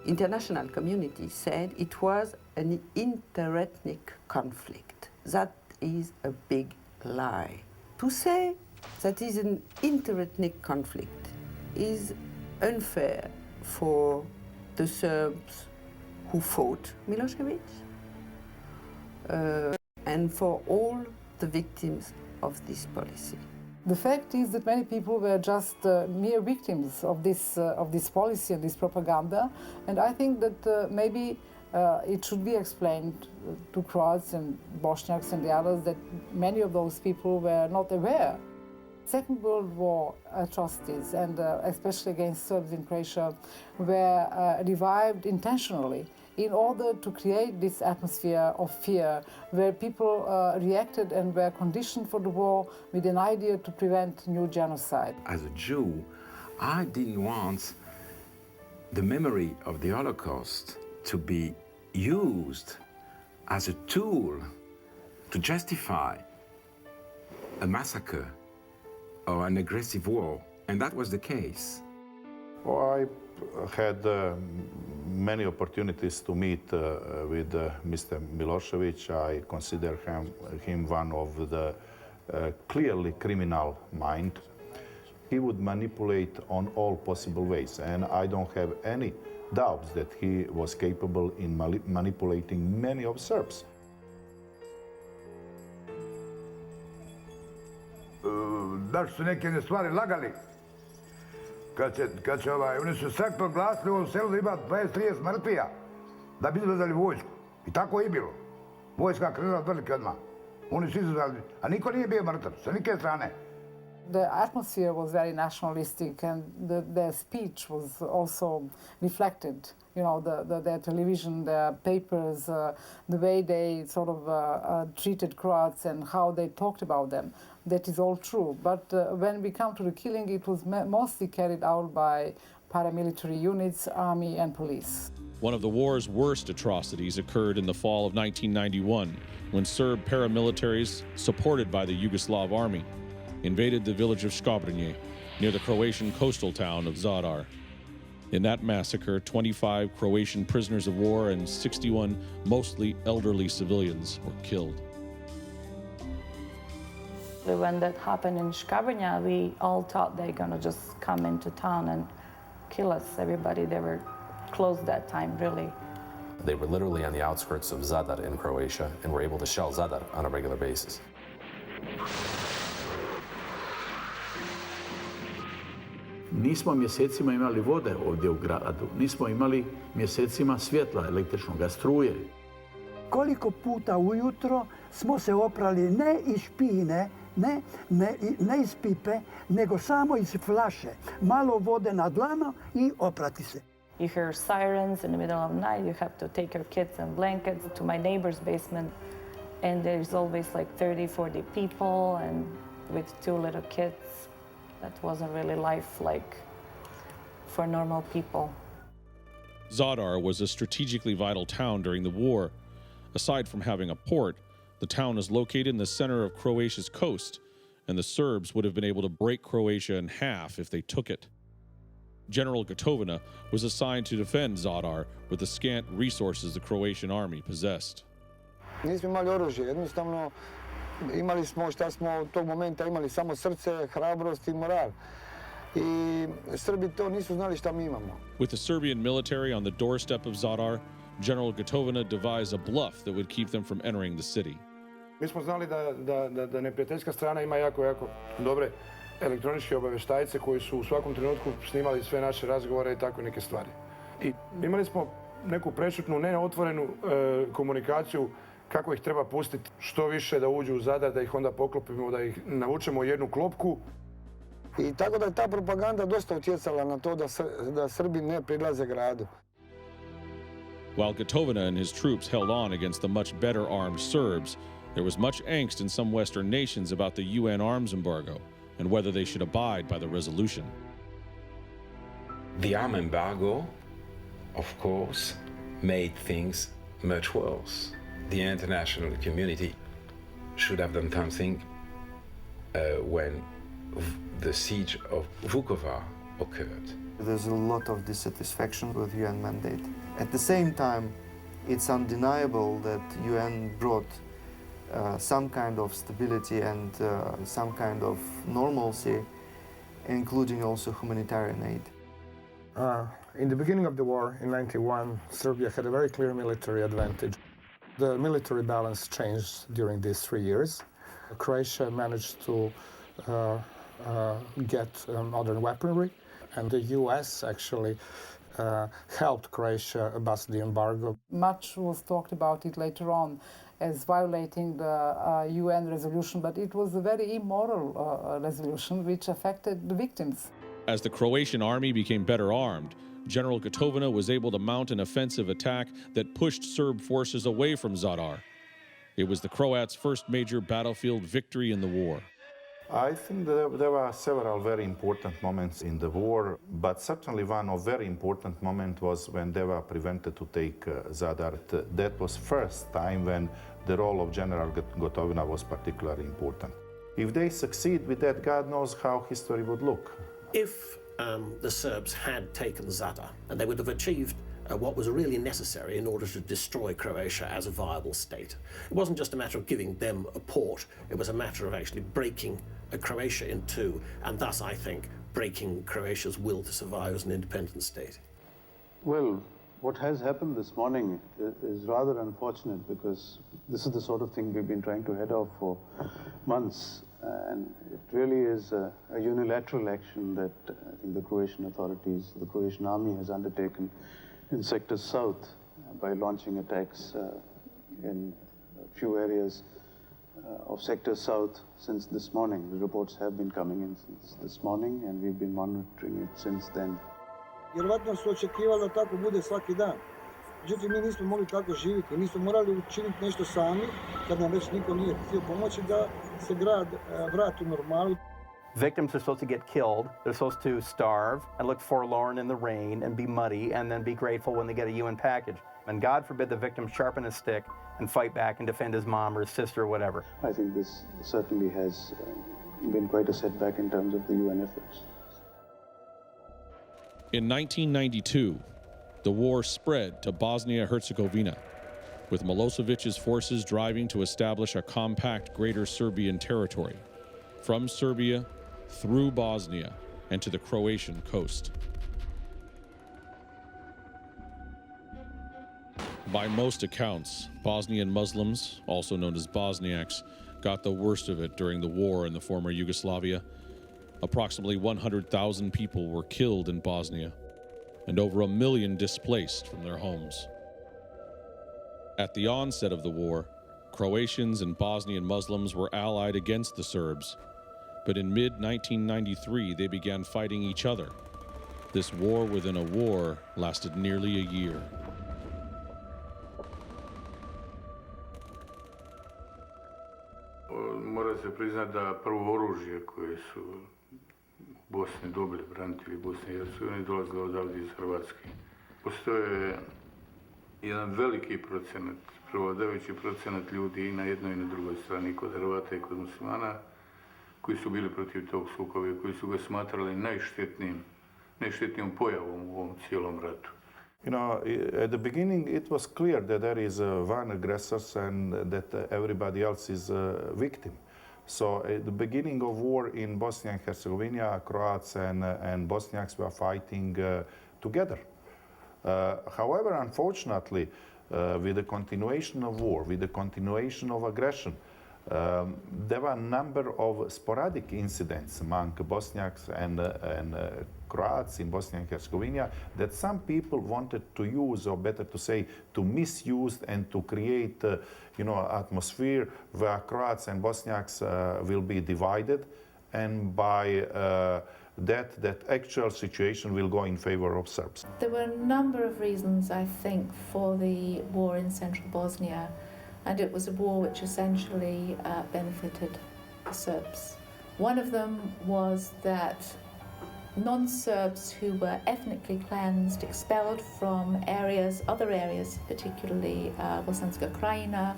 International community said it was an interethnic conflict. That is a big lie. To say that is an interethnic conflict is unfair for the Serbs who fought Milosevic and for all the victims of this policy. The fact is that many people were just mere victims of this policy and this propaganda, and I think that maybe it should be explained to Croats and Bosniaks and the others that many of those people were not aware. Second World War atrocities, and especially against Serbs in Croatia, were revived intentionally in order to create this atmosphere of fear where people reacted and were conditioned for the war with an idea to prevent new genocide. As a Jew, I didn't want the memory of the Holocaust to be used as a tool to justify a massacre or an aggressive war, and that was the case. Well, I had many opportunities to meet with Mr. Milosevic. I consider him one of the clearly criminal mind. He would manipulate on all possible ways, and I don't have any doubts that he was capable in manipulating many of Serbs. Da su neke stvari lagali. Oni su sad proglasili u ovom selu da ima 20-30 mrtvija da bi izvezali vojsku. I tako je bilo. Vojska krenula od velike odmah. Oni su izvezali, a niko nije bio mrtav, sa nike strane. The atmosphere was very nationalistic, and their speech was also reflected. You know, their television, their papers, the way they sort of treated Croats and how they talked about them. That is all true. But when we come to the killing, it was mostly carried out by paramilitary units, army and police. One of the war's worst atrocities occurred in the fall of 1991, when Serb paramilitaries, supported by the Yugoslav army, invaded the village of Srebrenica, near the Croatian coastal town of Zadar. In that massacre, 25 Croatian prisoners of war and 61 mostly elderly civilians were killed. When that happened in Srebrenica, we all thought they're gonna just come into town and kill us. Everybody, they were closed that time, really. They were literally on the outskirts of Zadar in Croatia and were able to shell Zadar on a regular basis. Nismo mjesecima imali vode ovdje u gradu, nismo imali mjesecima svjetla električnog, struje. Koliko puta ujutro smo se oprali ne iz špine, ne iz pipe, nego samo iz flaše. Malo vode na dlano I oprati se. You hear sirens in the middle of the night, you have to take your kids and blankets to my neighbor's basement, and there's always like 30, 40 people, and with 2 little kids. That wasn't really life like for normal people. Zadar was a strategically vital town during the war. Aside from having a port, the town is located in the center of Croatia's coast, and the Serbs would have been able to break Croatia in half if they took it. General Gotovina was assigned to defend Zadar with the scant resources the Croatian army possessed. Nismo imali oružje, jednostavno imali smo šta smo od tog momenta imali samo srce, hrabrost I moral. I Srbi to nisu znali šta mi imamo. With the Serbian military on the doorstep of Zadar, General Gotovina devised a bluff that would keep them from entering the city. Mi smo znali da neprijateljska strana ima jako dobre elektroničke obavještajce koji su u svakom trenutku snimali sve naše razgovore I tako neke stvari. I imali smo neku prešutnu, neotvorenu komunikaciju kako ih treba pustiti što više da uđu u Zadar, da ih onda poklopimo, da ih navučemo u jednu klopku. I tako da je ta propaganda dosta utjecala na to da Srbi ne prilaze gradu. While Gotovina and his troops held on against the much better armed Serbs, there was much angst in some Western nations about the UN arms embargo and whether they should abide by the resolution. The arm embargo, of course, made things much worse. The international community should have done something when the siege of Vukovar occurred. There's a lot of dissatisfaction with UN mandate. At the same time, it's undeniable that UN brought some kind of stability and some kind of normalcy, including also humanitarian aid. In the beginning of the war, in 91, Serbia had a very clear military advantage. The military balance changed during these 3 years. Croatia managed to get modern weaponry, and the US actually helped Croatia bust the embargo. Much was talked about it later on as violating the UN resolution, but it was a very immoral resolution which affected the victims. As the Croatian army became better armed, General Gotovina was able to mount an offensive attack that pushed Serb forces away from Zadar. It was the Croats' first major battlefield victory in the war. I think there were several very important moments in the war, but certainly one of very important moment was when they were prevented to take Zadar. That was first time when the role of General Gotovina was particularly important. If they succeed with that, God knows how history would look. If the Serbs had taken Zadar, and they would have achieved what was really necessary in order to destroy Croatia as a viable state. It wasn't just a matter of giving them a port, it was a matter of actually breaking Croatia in two, and thus, I think, breaking Croatia's will to survive as an independent state. Well, what has happened this morning is rather unfortunate, because this is the sort of thing we've been trying to head off for months, and it really is a unilateral action that I think the Croatian authorities, the Croatian army has undertaken in Sector South by launching attacks in a few areas of Sector South since this morning. The reports have been coming in since this morning, and we've been monitoring it since then. Vjerovatno su očekivali da tako bude svaki dan. Međutim, mi nismo mogli tako živjeti. Mi smo morali učiniti nešto sami, kad nam već niko nije htio pomoći, da se grad vrati u normalu. Victims are supposed to get killed. They're supposed to starve and look forlorn in the rain and be muddy and then be grateful when they get a UN package. And God forbid the victim sharpen his stick and fight back and defend his mom or his sister or whatever. I think this certainly has been quite a setback in terms of the UN efforts. In 1992, the war spread to Bosnia-Herzegovina, with Milosevic's forces driving to establish a compact Greater Serbian territory, from Serbia through Bosnia and to the Croatian coast. By most accounts, Bosnian Muslims, also known as Bosniaks, got the worst of it during the war in the former Yugoslavia. Approximately 100,000 people were killed in Bosnia, and over 1 million displaced from their homes. At the onset of the war, Croatians and Bosnian Muslims were allied against the Serbs, but in mid-1993 they began fighting each other. This war within a war lasted nearly a year. Mora se priznati da prvo oružje koje su Bosni dobili, branitelji Bosne i Hercegovine, dolazilo odavde iz Hrvatske. Postoje jedan veliki procenat, prevladavajući procenat ljudi i na jednoj i na drugoj strani, kod Hrvata i kod muslimana, koji su bili protiv tog sukoba i koji su ga smatrali najštetnijom pojavom u ovom cijelom ratu. You know, at the beginning it was clear that there is one aggressor and that everybody else is a victim. So at the beginning of war in Bosnia and Herzegovina, Croats and Bosniaks were fighting together. However, unfortunately, with the continuation of war, with the continuation of aggression, there were a number of sporadic incidents among Bosniaks and Croats in Bosnia and Herzegovina that some people wanted to use, or better to say, to misuse and to create, atmosphere where Croats and Bosniaks will be divided, and by that actual situation will go in favor of Serbs. There were a number of reasons, I think, for the war in central Bosnia, and it was a war which essentially benefited the Serbs. One of them was that non-Serbs who were ethnically cleansed, expelled from other areas, particularly Bosanska Krajina,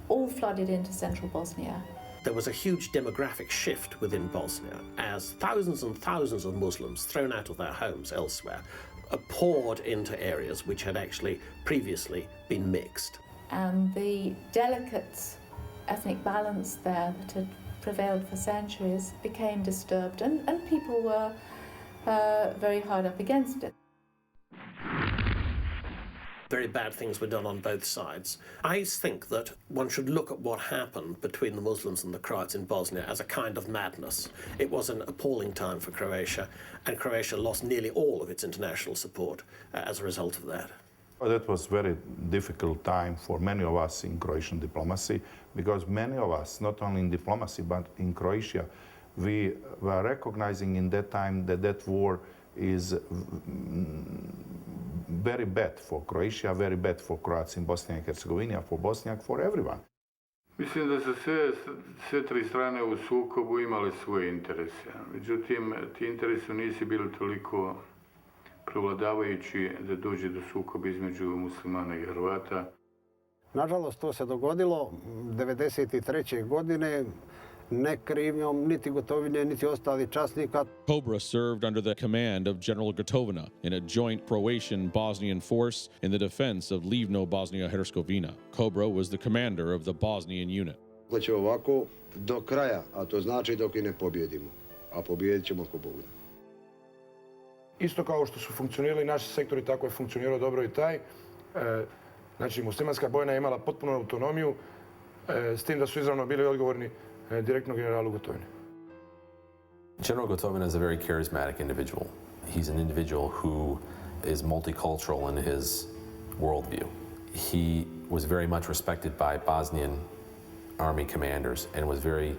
all flooded into central Bosnia. There was a huge demographic shift within Bosnia as thousands and thousands of Muslims thrown out of their homes elsewhere poured into areas which had actually previously been mixed. And the delicate ethnic balance there that had prevailed for centuries became disturbed, and people were very hard up against it. Very bad things were done on both sides. I think that one should look at what happened between the Muslims and the Croats in Bosnia as a kind of madness. It was an appalling time for Croatia, and Croatia lost nearly all of its international support as a result of that. That was very difficult time for many of us in Croatian diplomacy, because many of us, not only in diplomacy but in Croatia, we were recognizing in that time that that war is very bad for Croatia, very bad for Croats in Bosnia and Herzegovina, for Bosniak, for everyone. Mislim da su sve tri strane u sukobu imale svoje interese. Međutim, ti interesi nisu bili toliko prevladavajući da dođe do sukoba između muslimana i Hrvata. Nažalost, to se dogodilo 1993. godine, ne krivnjom niti Gotovine, niti ostalih časnika. Cobra served under the command of General Gotovina in a joint Croatian-Bosnian force in the defense of Livno, Bosnia-Herzegovina. Cobra was the commander of the Bosnian unit. Hoće ovako do kraja, a to znači dok i ne pobjedimo. A pobijedit ćemo ako Bog da. Isto kao što su funkcionirali naši sektori, tako je funkcionirao dobro i taj. Znači, muslimanska bojna je imala potpunu autonomiju, s tim da su izravno bili odgovorni direktno generalu Gotovini. General Gotovina is a very charismatic individual. He's an individual who is multicultural in his worldview. He was very much respected by Bosnian army commanders and was very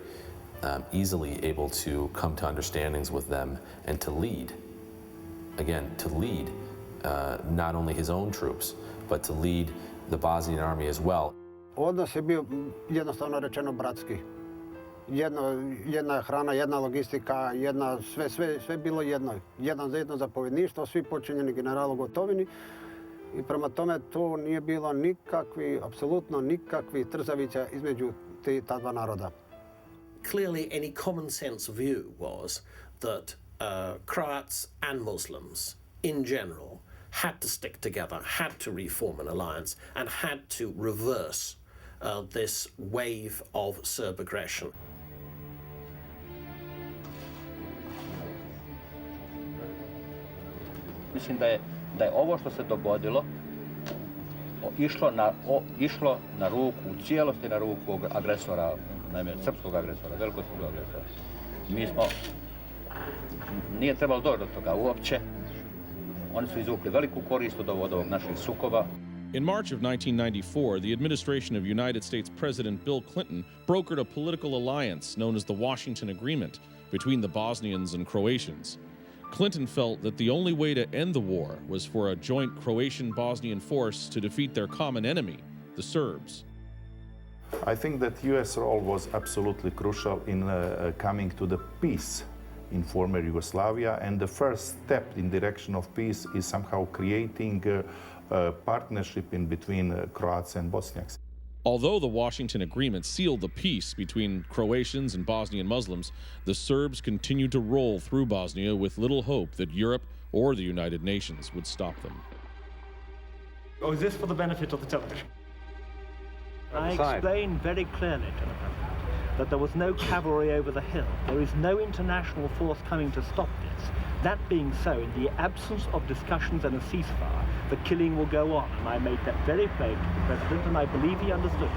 easily able to come to understandings with them and to lead. Again, to lead not only his own troops, but to lead the Bosnian army as well. Odnos je bio jednostavno rečeno bratski. Jedna hrana, jedna logistika, sve bilo jedno. Jedno zapovjedništvo, svi počinjeni generalu Gotovini. I prema tome to nije bilo nikakvi, apsolutno nikakvi trzavica između ta dva naroda. Clearly, any common sense view was that Croats and Muslims, in general, had to stick together, had to reform an alliance, and had to reverse this wave of Serb aggression. Mislim da je ovo što se dogodilo išlo na ruku, u cijelosti na ruku agresora, naime srpskog agresora, velikosrpskog agresora. Nije trebalo doći do toga uopće. Oni su izvukli veliku korist od ovog našeg sukoba. In March of 1994, the administration of United States President Bill Clinton brokered a political alliance known as the Washington Agreement between the Bosnians and Croatians. Clinton felt that the only way to end the war was for a joint Croatian-Bosnian force to defeat their common enemy, the Serbs. I think that U.S. role was absolutely crucial in coming to the peace in former Yugoslavia, and the first step in direction of peace is somehow creating a partnership in between Croats and Bosniaks. Although the Washington Agreement sealed the peace between Croatians and Bosnian Muslims, the Serbs continued to roll through Bosnia with little hope that Europe or the United Nations would stop them. Oh, is this for the benefit of the television? I explained very clearly to them that there was no cavalry over the hill. There is no international force coming to stop this. That being so, in the absence of discussions and a ceasefire, the killing will go on. And I made that very plain to the President, and I believe he understood.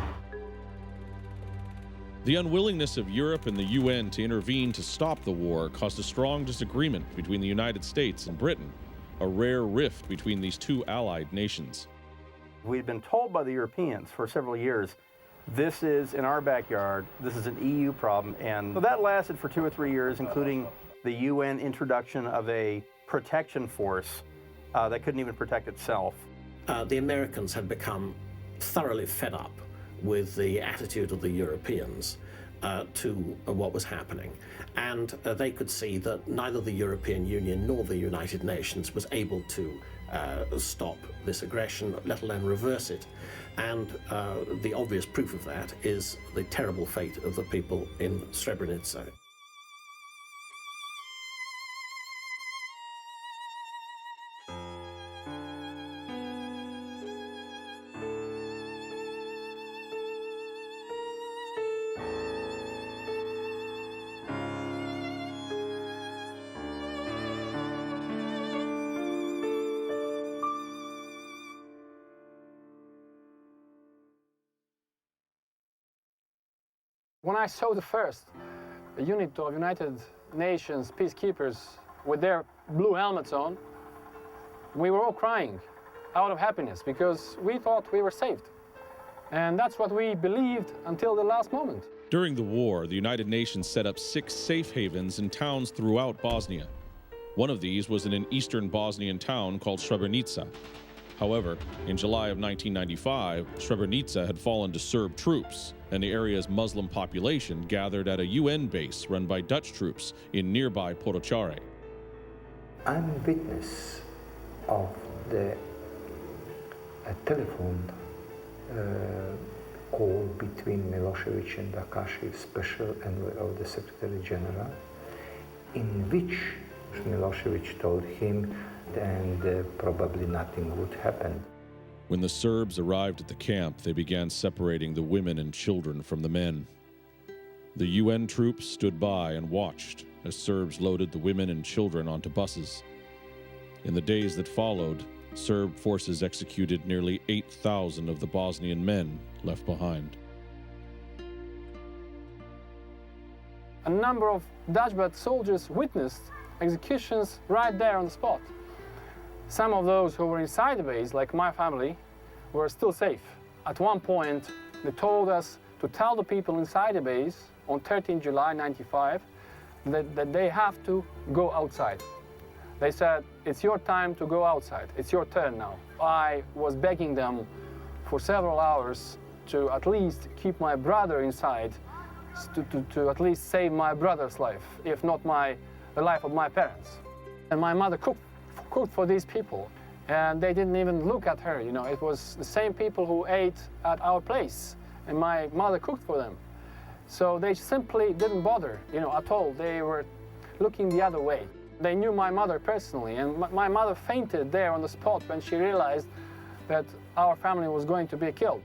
The unwillingness of Europe and the UN to intervene to stop the war caused a strong disagreement between the United States and Britain, a rare rift between these two allied nations. We've been told by the Europeans for several years, this is in our backyard, this is an EU problem, and so that lasted for 2 or 3 years, including the UN introduction of a protection force that couldn't even protect itself. The Americans had become thoroughly fed up with the attitude of the Europeans to what was happening. And they could see that neither the European Union nor the United Nations was able to stop this aggression, let alone reverse it. And the obvious proof of that is the terrible fate of the people in Srebrenica. When I saw the first unit of United Nations peacekeepers with their blue helmets on, we were all crying out of happiness because we thought we were saved. And that's what we believed until the last moment. During the war, the United Nations set up 6 safe havens in towns throughout Bosnia. One of these was in an eastern Bosnian town called Srebrenica. However, in July of 1995, Srebrenica had fallen to Serb troops, and the area's Muslim population gathered at a UN base run by Dutch troops in nearby Potočare. I'm witness of the telephone call between Milosevic and Akashi, special envoy of the Secretary General, in which Milosevic told him and probably nothing would happen. When the Serbs arrived at the camp, they began separating the women and children from the men. The UN troops stood by and watched as Serbs loaded the women and children onto buses. In the days that followed, Serb forces executed nearly 8,000 of the Bosnian men left behind. A number of Dutch-backed soldiers witnessed executions right there on the spot. Some of those who were inside the base, like my family, were still safe. At one point, they told us to tell the people inside the base on 13 July 95 that they have to go outside. They said, it's your time to go outside. It's your turn now. I was begging them for several hours to at least keep my brother inside, to at least save my brother's life, if not the life of my parents. And my mother cooked for these people, and they didn't even look at her. You know, it was the same people who ate at our place, and my mother cooked for them. So they simply didn't bother, at all. They were looking the other way. They knew my mother personally, and my mother fainted there on the spot when she realized that our family was going to be killed.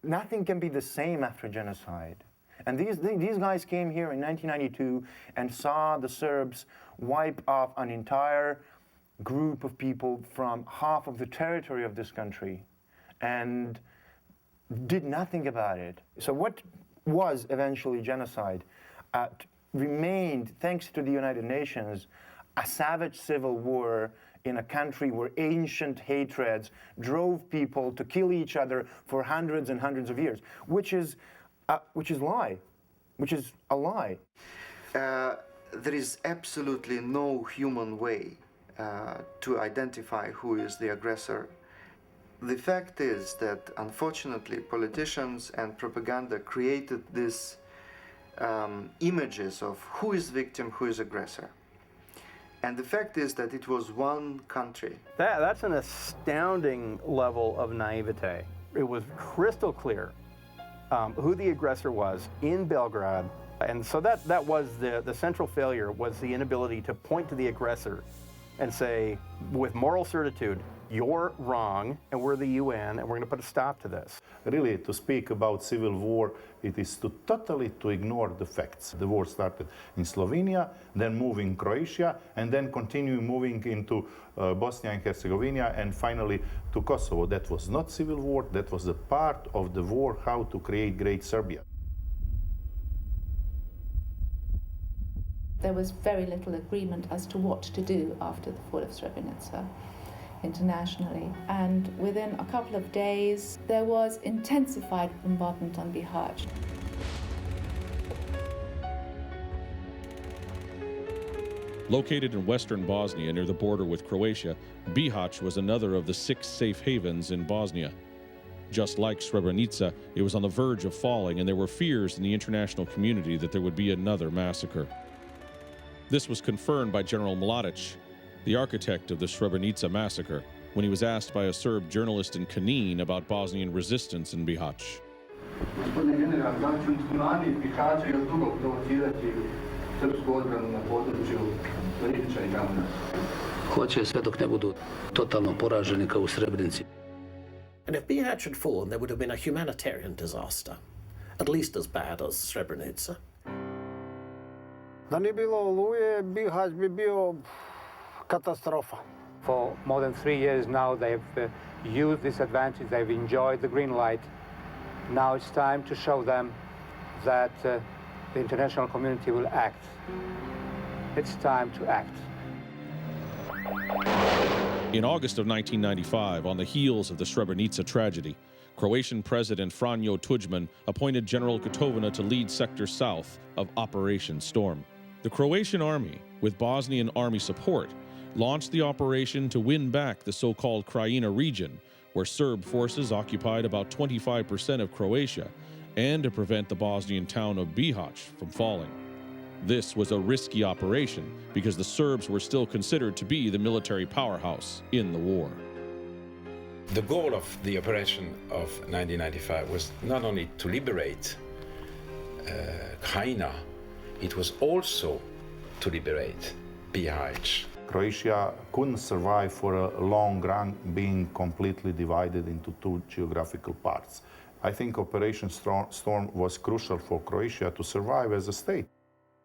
Nothing can be the same after genocide. And these guys came here in 1992 and saw the Serbs wipe off an entire group of people from half of the territory of this country and did nothing about it. So what was eventually genocide remained, thanks to the United Nations, a savage civil war in a country where ancient hatreds drove people to kill each other for hundreds and hundreds of years, which is a lie. There is absolutely no human way to identify who is the aggressor. The fact is that, unfortunately, politicians and propaganda created these images of who is victim, who is aggressor. And the fact is that it was one country. That's an astounding level of naivete. It was crystal clear who the aggressor was in Belgrade. And so that was the central failure, was the inability to point to the aggressor and say, with moral certitude, you're wrong, and we're the UN, and we're going to put a stop to this. Really, to speak about civil war, it is totally to ignore the facts. The war started in Slovenia, then moving Croatia, and then continue moving into Bosnia and Herzegovina, and finally to Kosovo. That was not civil war, that was a part of the war, how to create great Serbia. There was very little agreement as to what to do after the fall of Srebrenica internationally, and within a couple of days there was intensified bombardment on Bihać. Located in western Bosnia near the border with Croatia, Bihać was another of the 6 safe havens in Bosnia. Just like Srebrenica, it was on the verge of falling, and there were fears in the international community that there would be another massacre. This was confirmed by General Mladic, the architect of the Srebrenica massacre, when he was asked by a Serb journalist in Knin about Bosnian resistance in Bihać. Gospodine general, da li će muslimani i Bihaća još dugo provocirati srpsku odbranu na području Ribiča i Gamuna? Hoće sve dok ne budu totalno poraženi kao u Srebrenici. And if Bihać had fallen, there would have been a humanitarian disaster, at least as bad as Srebrenica. Da nije bilo Oluje, Bihać bi bio katastrofa. For more than 3 years now, they've used this advantage, they've enjoyed the green light. Now it's time to show them that the international community will act. It's time to act. In August of 1995, on the heels of the Srebrenica tragedy, Croatian President Franjo Tuđman appointed General Gotovina to lead Sector South of Operation Storm. The Croatian army, with Bosnian army support, launched the operation to win back the so-called Krajina region, where Serb forces occupied about 25% of Croatia, and to prevent the Bosnian town of Bihać from falling. This was a risky operation because the Serbs were still considered to be the military powerhouse in the war. The goal of the operation of 1995 was not only to liberate Krajina, it was also to liberate Bihać. Croatia couldn't survive for a long run being completely divided into two geographical parts. I think Operation Storm was crucial for Croatia to survive as a state.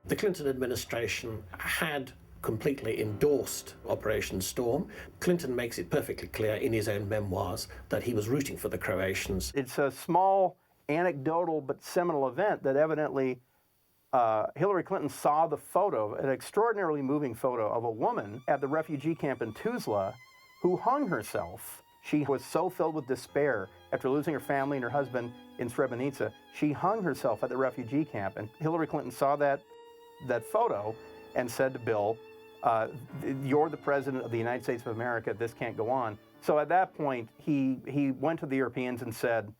The Clinton administration had completely endorsed Operation Storm. Clinton makes it perfectly clear in his own memoirs that he was rooting for the Croatians. It's a small, anecdotal, but seminal event that evidently Hillary Clinton saw the photo, an extraordinarily moving photo of a woman at the refugee camp in Tuzla who hung herself. She was so filled with despair after losing her family and her husband in Srebrenica. She hung herself at the refugee camp, and Hillary Clinton saw that photo and said to Bill, you're the president of the United States of America, this can't go on. So at that point, he went to the Europeans and said,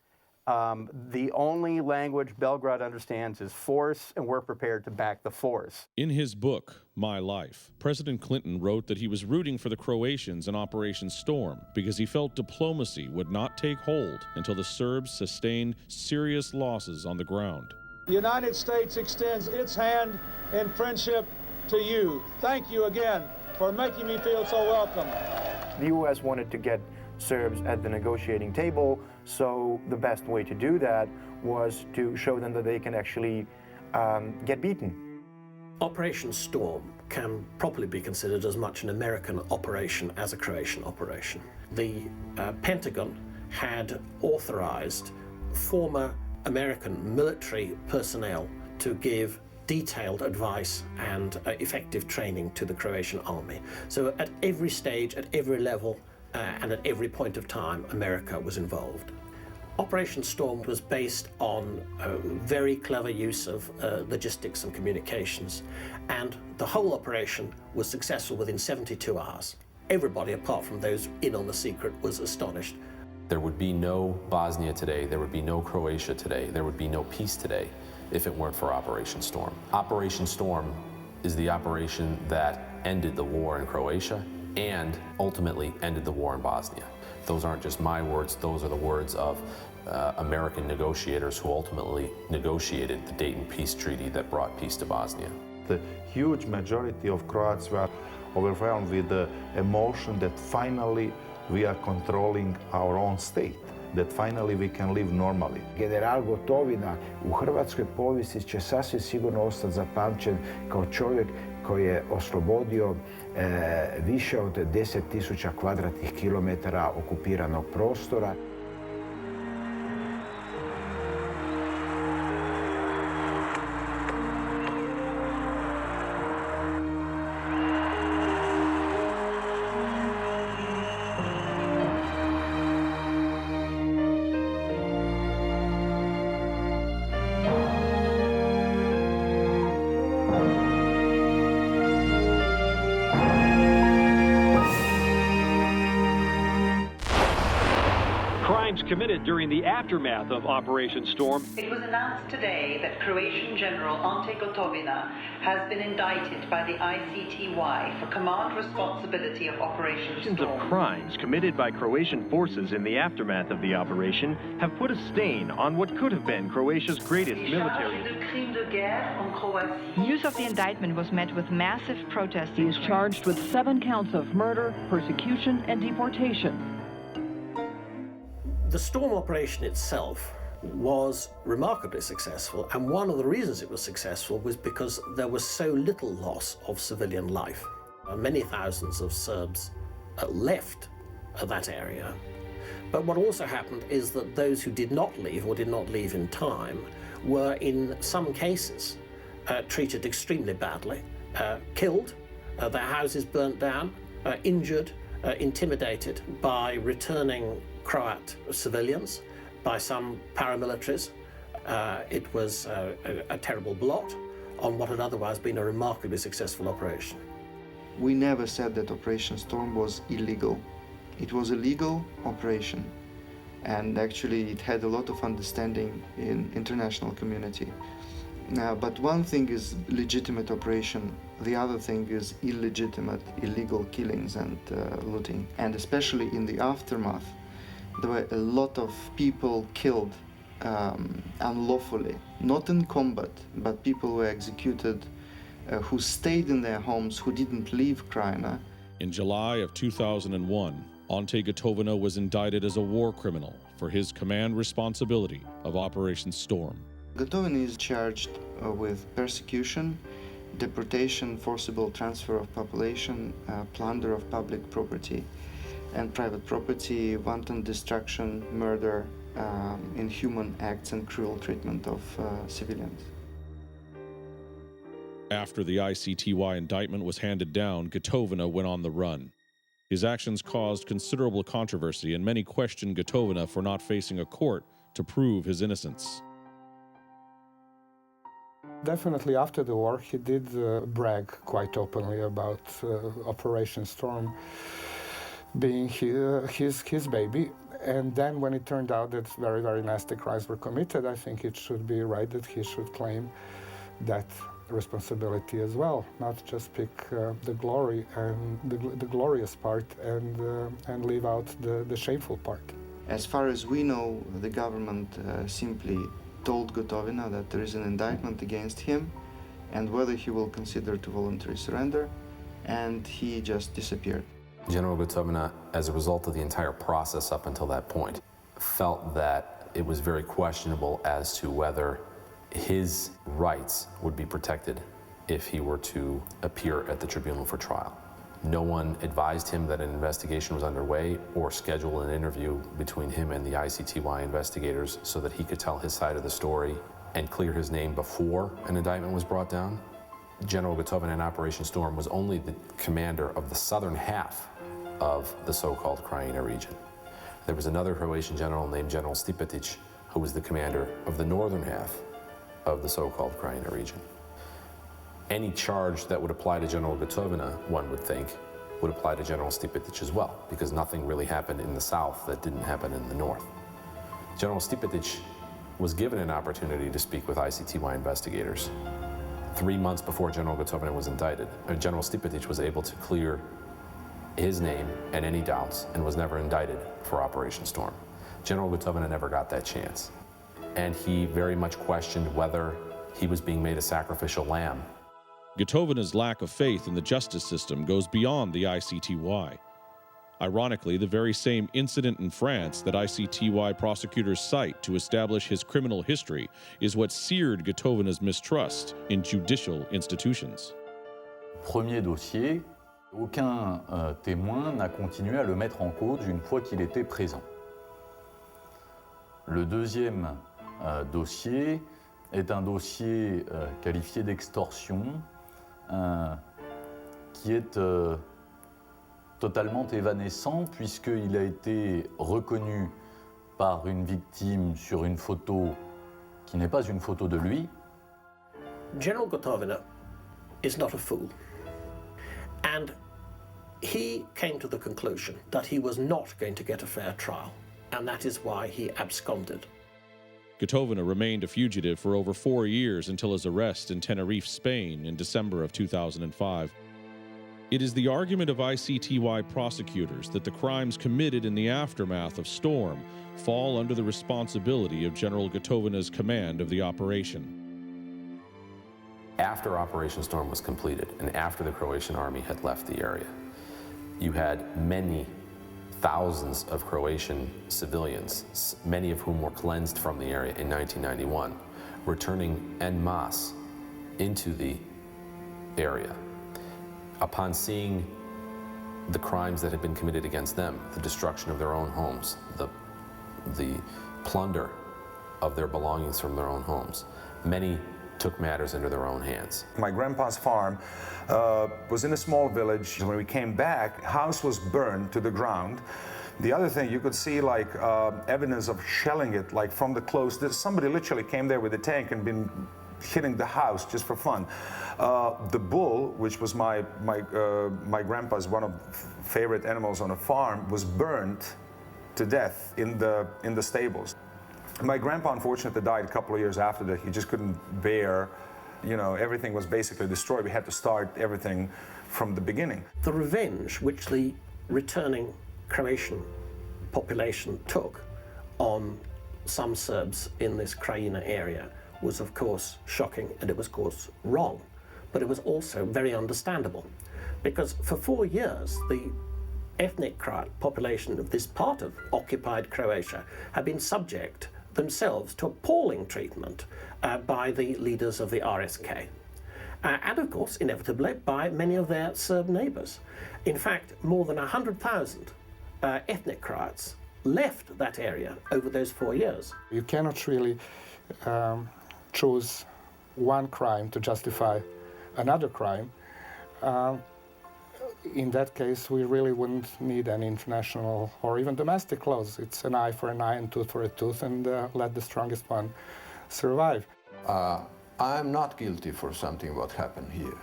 the only language Belgrade understands is force, and we're prepared to back the force. In his book, My Life, President Clinton wrote that he was rooting for the Croatians in Operation Storm because he felt diplomacy would not take hold until the Serbs sustained serious losses on the ground. The United States extends its hand in friendship to you. Thank you again for making me feel so welcome. The U.S. wanted to get Serbs at the negotiating table, so the best way to do that was to show them that they can actually get beaten. Operation Storm can properly be considered as much an American operation as a Croatian operation. The Pentagon had authorized former American military personnel to give detailed advice and effective training to the Croatian army. So at every stage, at every level, and at every point of time, America was involved. Operation Storm was based on a very clever use of logistics and communications, and the whole operation was successful within 72 hours. Everybody, apart from those in on the secret, was astonished. There would be no Bosnia today, there would be no Croatia today, there would be no peace today if it weren't for Operation Storm. Operation Storm is the operation that ended the war in Croatia and ultimately ended the war in Bosnia. Those aren't just my words, those are the words of American negotiators who ultimately negotiated the Dayton Peace Treaty that brought peace to Bosnia. The huge majority of Croats were overwhelmed with the emotion that finally we are controlling our own state, that finally we can live normally. General Gotovina u hrvatskoj povijesti će sasvim sigurno ostati zapamćen kao čovjek koji je oslobodio više od 10.000 kvadratnih kilometara okupiranog prostora. Crimes committed during the aftermath of Operation Storm. It was announced today that Croatian General Ante Gotovina has been indicted by the ICTY for command responsibility of Operation Storm. Of crimes committed by Croatian forces in the aftermath of the operation have put a stain on what could have been Croatia's greatest military. News of the indictment was met with massive protests. He is charged with 7 counts of murder, persecution, and deportation. The Storm operation itself was remarkably successful, and one of the reasons it was successful was because there was so little loss of civilian life. Many thousands of Serbs left that area. But what also happened is that those who did not leave, or did not leave in time, were in some cases treated extremely badly, killed, their houses burnt down, injured, intimidated by returning Croat civilians, by some paramilitaries. It was a terrible blot on what had otherwise been a remarkably successful operation. We never said that Operation Storm was illegal. It was a legal operation, and actually it had a lot of understanding in international community. But one thing is legitimate operation, the other thing is illegitimate, illegal killings and looting. And especially in the aftermath, there were a lot of people killed unlawfully, not in combat, but people were executed who stayed in their homes, who didn't leave Krajina. In July of 2001, Ante Gotovina was indicted as a war criminal for his command responsibility of Operation Storm. Gotovina is charged with persecution, deportation, forcible transfer of population, plunder of public property and private property, wanton destruction, murder, inhuman acts and cruel treatment of civilians. After the ICTY indictment was handed down, Gotovina went on the run. His actions caused considerable controversy, and many questioned Gotovina for not facing a court to prove his innocence. Definitely after the war, he did brag quite openly about Operation Storm being his baby. And then when it turned out that very, very nasty crimes were committed, I think it should be right that he should claim that responsibility as well, not just pick the glory and the glorious part and leave out the shameful part. As far as we know, the government simply told Gotovina that there is an indictment against him and whether he will consider to voluntarily surrender, and he just disappeared. General Gotovina, as a result of the entire process up until that point, felt that it was very questionable as to whether his rights would be protected if he were to appear at the tribunal for trial. No one advised him that an investigation was underway or scheduled an interview between him and the ICTY investigators so that he could tell his side of the story and clear his name before an indictment was brought down. General Gotovina in Operation Storm was only the commander of the southern half of the so-called Krajina region. There was another Croatian general named General Stipetic who was the commander of the northern half of the so-called Krajina region. Any charge that would apply to General Gotovina, one would think, would apply to General Stipetic as well, because nothing really happened in the south that didn't happen in the north. General Stipetic was given an opportunity to speak with ICTY investigators. 3 months before General Gotovina was indicted, General Stipetic was able to clear his name and any doubts and was never indicted for Operation Storm. General Gotovina never got that chance. And he very much questioned whether he was being made a sacrificial lamb. Gotovina's lack of faith in the justice system goes beyond the ICTY. Ironically, the very same incident in France that ICTY prosecutors cite to establish his criminal history is what seared Gotovina's mistrust in judicial institutions. Premier dossier, aucun témoin n'a continué à le mettre en cause une fois qu'il était présent. Le deuxième dossier est un dossier qualifié d'extorsion qui est totalement évanescent puisqu'il a été reconnu par une victime sur une photo qui n'est pas une photo de lui. General Gotovina is not a fool. And he came to the conclusion that he was not going to get a fair trial. and that is why he absconded. Gotovina remained a fugitive for over 4 years until his arrest in Tenerife, Spain in December of 2005. It is the argument of ICTY prosecutors that the crimes committed in the aftermath of Storm fall under the responsibility of General Gotovina's command of the operation. After Operation Storm was completed and after the Croatian army had left the area, you had many thousands of Croatian civilians, many of whom were cleansed from the area in 1991, returning en masse into the area upon seeing the crimes that had been committed against them, the destruction of their own homes, the plunder of their belongings from their own homes. Many took matters into their own hands. My grandpa's farm was in a small village. When we came back, house was burned to the ground. The other thing, you could see like evidence of shelling it, like from the close. Somebody literally came there with a tank and been hitting the house just for fun. The bull, which was my grandpa's one of favorite animals on a farm, was burned to death in the stables. My grandpa unfortunately died a couple of years after that. He just couldn't bear, you know, everything was basically destroyed. We had to start everything from the beginning. The revenge which the returning Croatian population took on some Serbs in this Krajina area was of course shocking, and it was of course wrong, but it was also very understandable, because for 4 years the ethnic Croat population of this part of occupied Croatia had been subject themselves to appalling treatment by the leaders of the RSK. And of course, inevitably, by many of their Serb neighbors. In fact, more than 100,000 ethnic Croats left that area over those 4 years. You cannot really choose one crime to justify another crime. In that case, we really wouldn't need any international or even domestic laws. It's an eye for an eye and tooth for a tooth, and let the strongest one survive. I'm not guilty for something what happened here.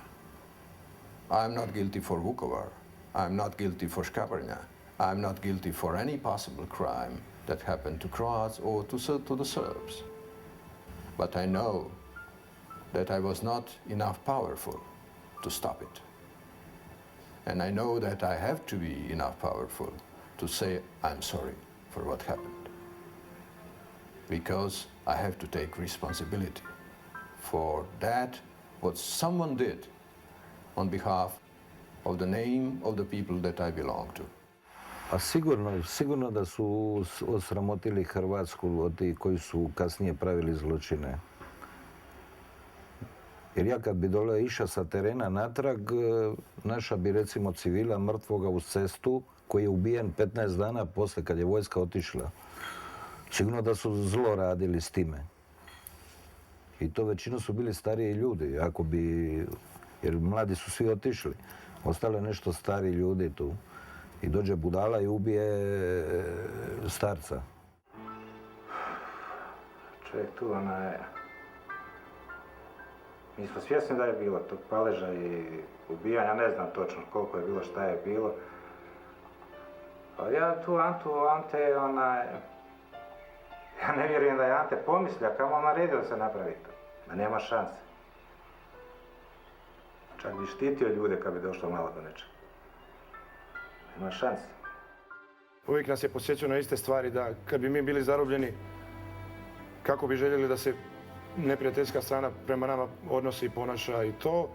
I'm not guilty for Vukovar. I'm not guilty for Srebrenica. I'm not guilty for any possible crime that happened to Croats or to the Serbs. But I know that I was not enough powerful to stop it. And I know that I have to be enough powerful to say I'm sorry for what happened. Because I have to take responsibility for that what someone did on behalf of the name of the people that I belong to. A sigurno da su osramotili Hrvatsku od tih koji su kasnije pravili zločine. Jer ja kad bi dole išao sa terena natrag, naša bi recimo civila mrtvoga uz cestu koji je ubijen 15 dana posle kad je vojska otišla. Sigurno da su zlo radili s time. I to većinu su bili stariji ljudi, jer mladi su svi otišli. Ostalo je nešto stariji ljudi tu. I dođe budala i ubije starca. Čovjek tu, mi smo svjesni da je bilo tog paleža i ubijanja, ne znam točno koliko je bilo, šta je bilo. Ali ja tu Ante, ja ne vjerujem da je Ante pomislio, kamo naredio da se napravi to. Da nema šanse. Čak bi štitio ljude kad bi došlo malo do nečega. Nema šanse. Uvijek nas je podsjećao na iste stvari, da kad bi mi bili zarobljeni, kako bi željeli da se neprijateljska strana prema nama odnosi i ponaša i to.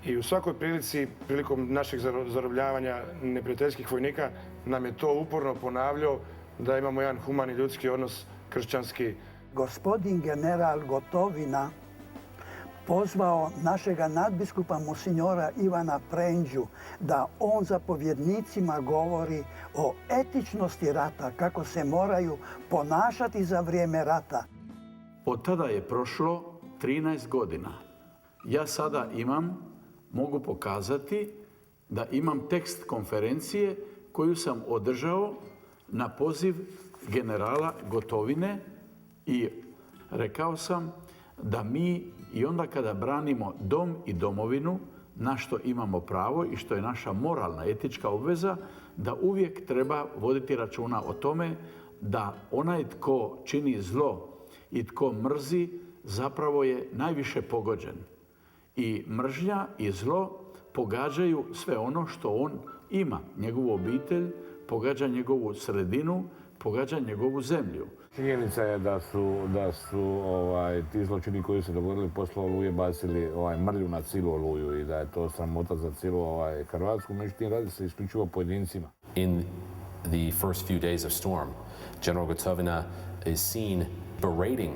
I u svakoj prilici, prilikom našeg zarobljavanja neprijateljskih vojnika, nam je to uporno ponavljao da imamo jedan humani ljudski odnos, kršćanski. Gospodin general Gotovina pozvao našega nadbiskupa monsignora Ivana Prendžu da on zapovjednicima govori o etičnosti rata, kako se moraju ponašati za vrijeme rata. Od tada je prošlo 13 godina. Ja sada mogu pokazati da imam tekst konferencije koju sam održao na poziv generala Gotovine i rekao sam da mi i onda kada branimo dom i domovinu, na što imamo pravo i što je naša moralna, etička obveza, da uvijek treba voditi računa o tome da onaj tko čini zlo i tko mrzi zapravo je najviše pogođen. I mržnja i zlo pogađaju sve ono što on ima, njegovu obitelj, pogađa njegovu sredinu, pogađa njegovu zemlju. Činjenica je da su ti zločini koji su se dogodili poslije Oluje bacili mrlju na cijelu Oluju i da je to sramota za cijelu Hrvatsku, međutim radi se isključivo o pojedincima. In the first few days of storm, General Gotovina is seen berating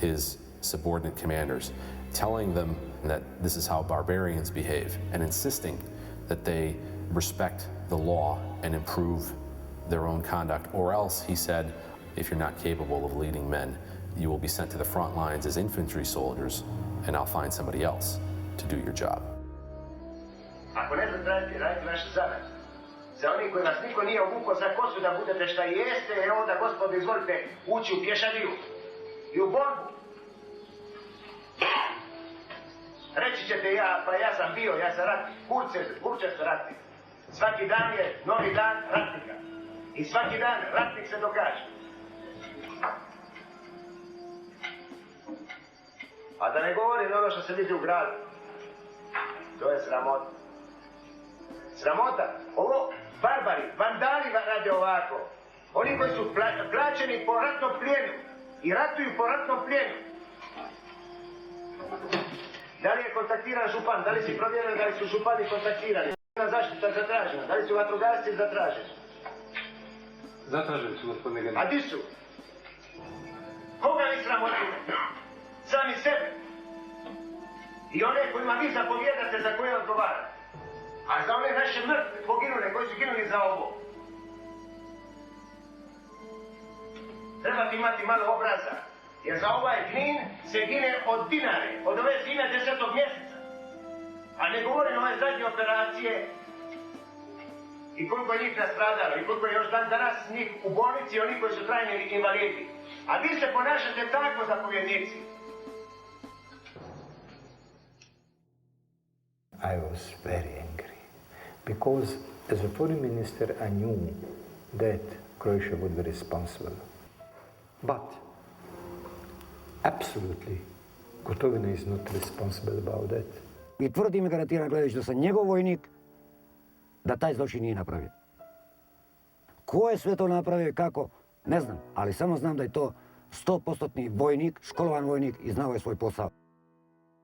his subordinate commanders, telling them that this is how barbarians behave, and insisting that they respect the law and improve their own conduct, or else, he said, if you're not capable of leading men, you will be sent to the front lines as infantry soldiers, and I'll find somebody else to do your job. Ako ne znate raditi naše zadaće, za oni koji vas niko nije obukao za kosu da budete šta jeste, onda gospodo izvolite ući u pješadiju i u borbu. Reći ćete ja sam bio, ja sam ratnik, kurčev ratnik. Svaki dan je novi dan ratnika. I svaki dan ratnik se dokaže. A da ne govorim ono što se vidi u gradu. To je sramota. Sramota. Ovo barbari, vandali rade ovako. Oni koji su plaćeni po ratnom plijenu i ratuju po ratnom plijenu. Da li je kontaktiran župan? Da li si provjerio da li su župani kontaktirani? Zaštita zatražena? Da li su vatrogasci zatraženi? Zatraženi su, gospodine general. A di su? Koga vi sramotite? Sami sebe. I one kojima vi zapovjedate za koje odgovarate. A za one naše mrtve poginule koji su ginuli za ovo. Trebate imati malo obraza. Jer za ovaj gnin se gine od dinare, od ove zime 10. mjeseca. A ne govorim o ove zadnje operacije i koliko je njih nastradalo i koliko je još dan danas njih u bolnici i oni koji su trajni invalidi. A vi se ponašate tako, zapovjednici. I was very angry because as a foreign minister I knew that Croatia would be responsible. But absolutely Gotovina is not responsible about that. I tvrdim i garantiram gledajući da sam njegov vojnik, da taj zločin nije napravio. Ko je sve to napravio i kako, ne znam, ali samo znam da je to 100% vojnik, školovan vojnik i znao je svoj posao.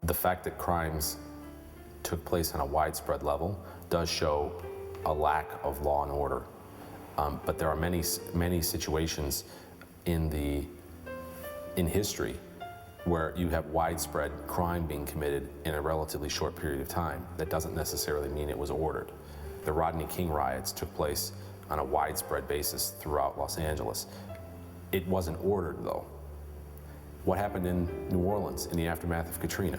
The fact that crimes took place on a widespread level does show a lack of law and order. But there are many situations in history where you have widespread crime being committed in a relatively short period of time. That doesn't necessarily mean it was ordered. The Rodney King riots took place on a widespread basis throughout Los Angeles. It wasn't ordered, though. What happened in New Orleans in the aftermath of Katrina?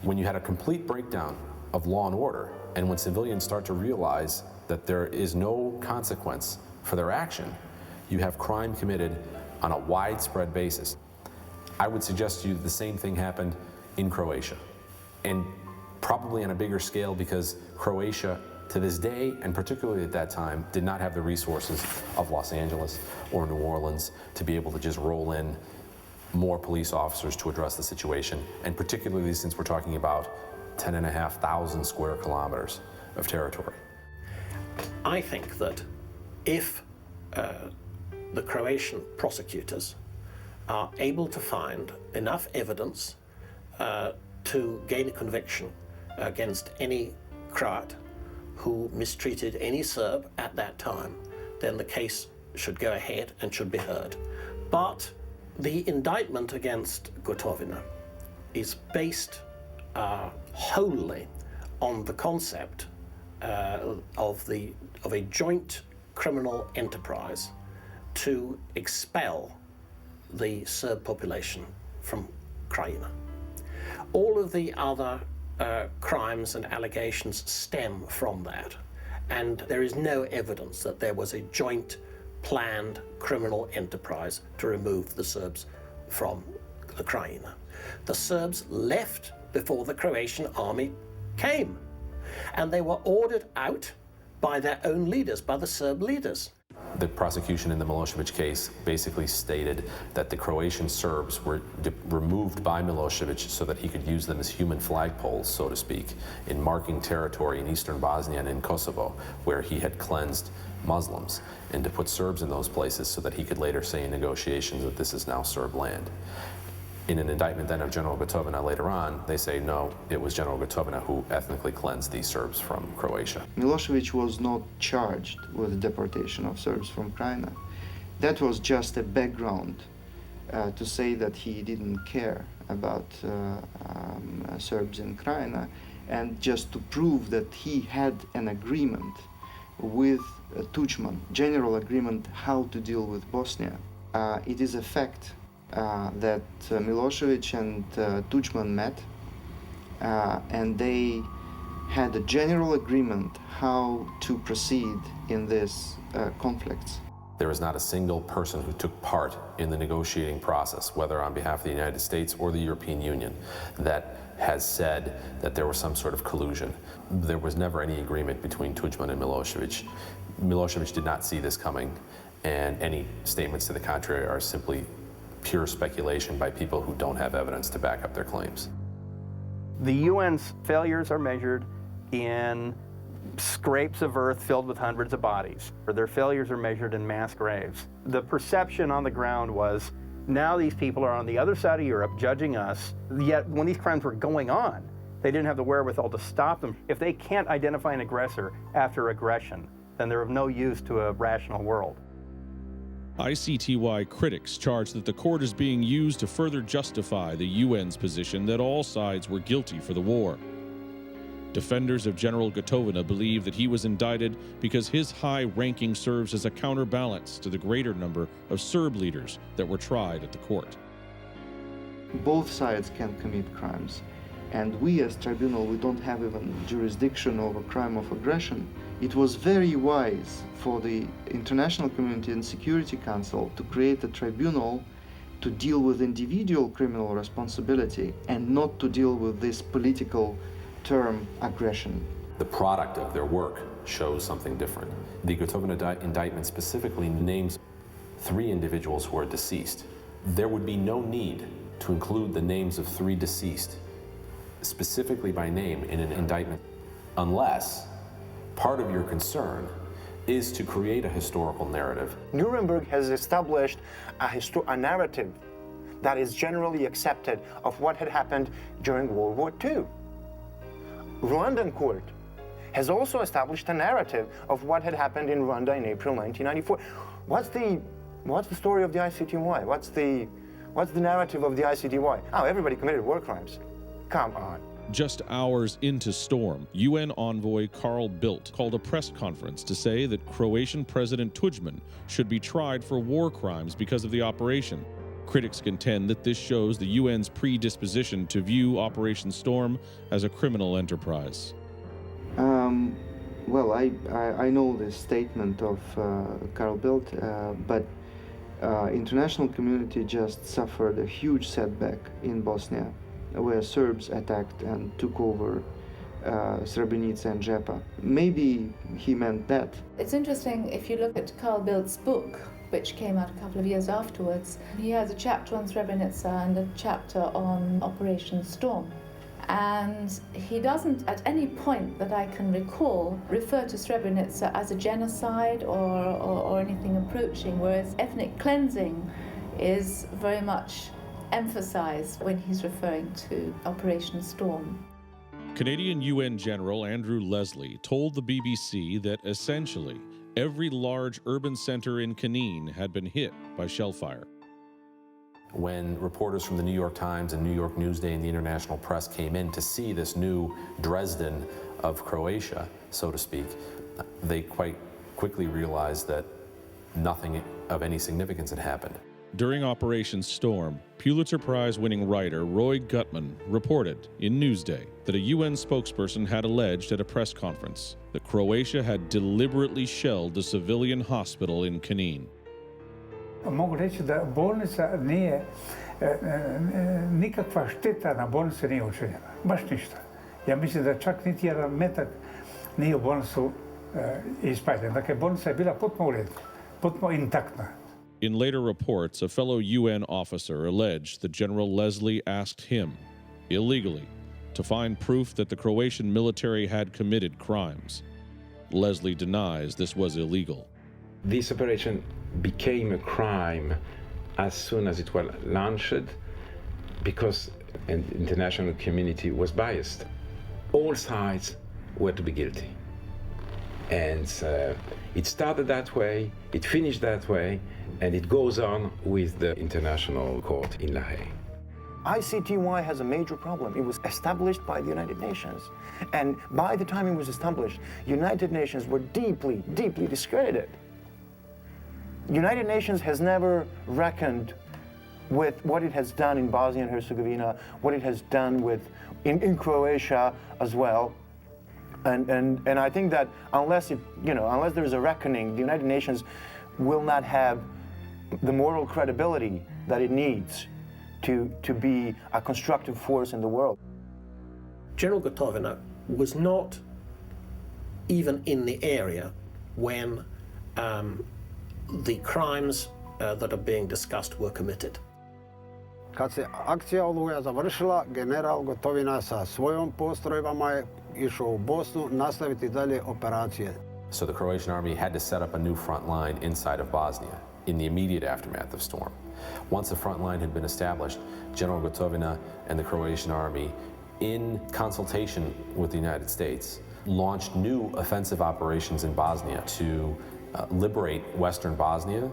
When you had a complete breakdown of law and order, and when civilians start to realize that there is no consequence for their action, you have crime committed on a widespread basis. I would suggest to you that the same thing happened in Croatia, and probably on a bigger scale because Croatia, to this day, and particularly at that time, did not have the resources of Los Angeles or New Orleans to be able to just roll in more police officers to address the situation, and particularly since we're talking about 10,500 square kilometers of territory. I think that if the Croatian prosecutors are able to find enough evidence to gain a conviction against any Croat who mistreated any Serb at that time, then the case should go ahead and should be heard. But the indictment against Gotovina is based wholly on the concept of a joint criminal enterprise to expel the Serb population from Krajina. All of the other crimes and allegations stem from that, and there is no evidence that there was a joint planned criminal enterprise to remove the Serbs from the Krajina. The Serbs left before the Croatian army came, and they were ordered out by their own leaders, by the Serb leaders. The prosecution in the Milosevic case basically stated that the Croatian Serbs were removed by Milosevic so that he could use them as human flagpoles, so to speak, in marking territory in eastern Bosnia and in Kosovo, where he had cleansed Muslims, and to put Serbs in those places so that he could later say in negotiations that this is now Serb land. In an indictment then of General Gotovina later on, they say no, it was General Gotovina who ethnically cleansed these Serbs from Croatia. Milosevic was not charged with the deportation of Serbs from Krajina. That was just a background to say that he didn't care about Serbs in Krajina, and just to prove that he had an agreement with Tudjman, general agreement how to deal with Bosnia. It is a fact that Milosevic and Tudjman met, and they had a general agreement how to proceed in this conflicts. There is not a single person who took part in the negotiating process, whether on behalf of the United States or the European Union, that has said that there was some sort of collusion. There was never any agreement between Tudjman and Milosevic. Milosevic did not see this coming, and any statements to the contrary are simply pure speculation by people who don't have evidence to back up their claims. The UN's failures are measured in scrapes of earth filled with hundreds of bodies. Their failures are measured in mass graves. The perception on the ground was, now these people are on the other side of Europe judging us, yet when these crimes were going on, they didn't have the wherewithal to stop them. If they can't identify an aggressor after aggression, then they're of no use to a rational world. ICTY critics charge that the court is being used to further justify the UN's position that all sides were guilty for the war. Defenders of General Gotovina believe that he was indicted because his high ranking serves as a counterbalance to the greater number of Serb leaders that were tried at the court. Both sides can commit crimes, and we as tribunal, we don't have even jurisdiction over crime of aggression. It was very wise for the international community and Security Council to create a tribunal to deal with individual criminal responsibility and not to deal with this political term aggression. The product of their work shows something different. The Gotovina indictment specifically names 3 individuals who are deceased. There would be no need to include the names of 3 deceased specifically by name in an indictment unless part of your concern is to create a historical narrative. Nuremberg has established a narrative that is generally accepted of what had happened during World War II. Rwandan court has also established a narrative of what had happened in Rwanda in April 1994. What's the story of the ICTY? What's the narrative of the ICTY? Oh, everybody committed war crimes. Come on. Just hours into Storm, UN envoy Carl Bildt called a press conference to say that Croatian President Tudjman should be tried for war crimes because of the operation. Critics contend that this shows the UN's predisposition to view Operation Storm as a criminal enterprise. Well, I know this statement of Carl Bildt, but international community just suffered a huge setback in Bosnia, where Serbs attacked and took over Srebrenica and Žepa. Maybe he meant that. It's interesting if you look at Carl Bildt's book, which came out a couple of years afterwards. He has a chapter on Srebrenica and a chapter on Operation Storm. And he doesn't, at any point that I can recall, refer to Srebrenica as a genocide or anything approaching, whereas ethnic cleansing is very much emphasized when he's referring to Operation Storm. Canadian UN General Andrew Leslie told the BBC that essentially every large urban center in Caneen had been hit by shellfire. When reporters from the New York Times and New York Newsday and the international press came in to see this new Dresden of Croatia, so to speak, they quite quickly realized that nothing of any significance had happened. During Operation Storm, Pulitzer Prize-winning writer Roy Gutman reported in Newsday that a UN spokesperson had alleged at a press conference that Croatia had deliberately shelled the civilian hospital in Caneen. Mogu reći da bolnica nije, nikakva šteta na bolnici nije učinjena, baš ništa. Ja mislim da čak niti jedan metak nije u bolnicu ispaljen. Dakle, bolnica je bila potpuno u redu. potpuno intaktna. In later reports, a fellow UN officer alleged that General Leslie asked him, illegally, to find proof that the Croatian military had committed crimes. Leslie denies this was illegal. This operation became a crime as soon as it was launched because the international community was biased. All sides were to be guilty. And it started that way, it finished that way, and it goes on with the International Court in La Haye. ICTY has a major problem. It was established by the United Nations. And by the time it was established, United Nations were deeply, deeply discredited. United Nations has never reckoned with what it has done in Bosnia and Herzegovina, what it has done in Croatia as well. And I think that unless there is a reckoning, the United Nations will not have the moral credibility that it needs to be a constructive force in the world. General Gotovina was not even in the area when the crimes that are being discussed were committed. Kad se akcija Oluja završila, general Gotovina sa svojom postrojbama je išao u Bosnu nastaviti dalje operacije. So the Croatian army had to set up a new front line inside of Bosnia in the immediate aftermath of storm. Once the front line had been established, General Gotovina and the Croatian army, in consultation with the United States, launched new offensive operations in Bosnia to liberate Western Bosnia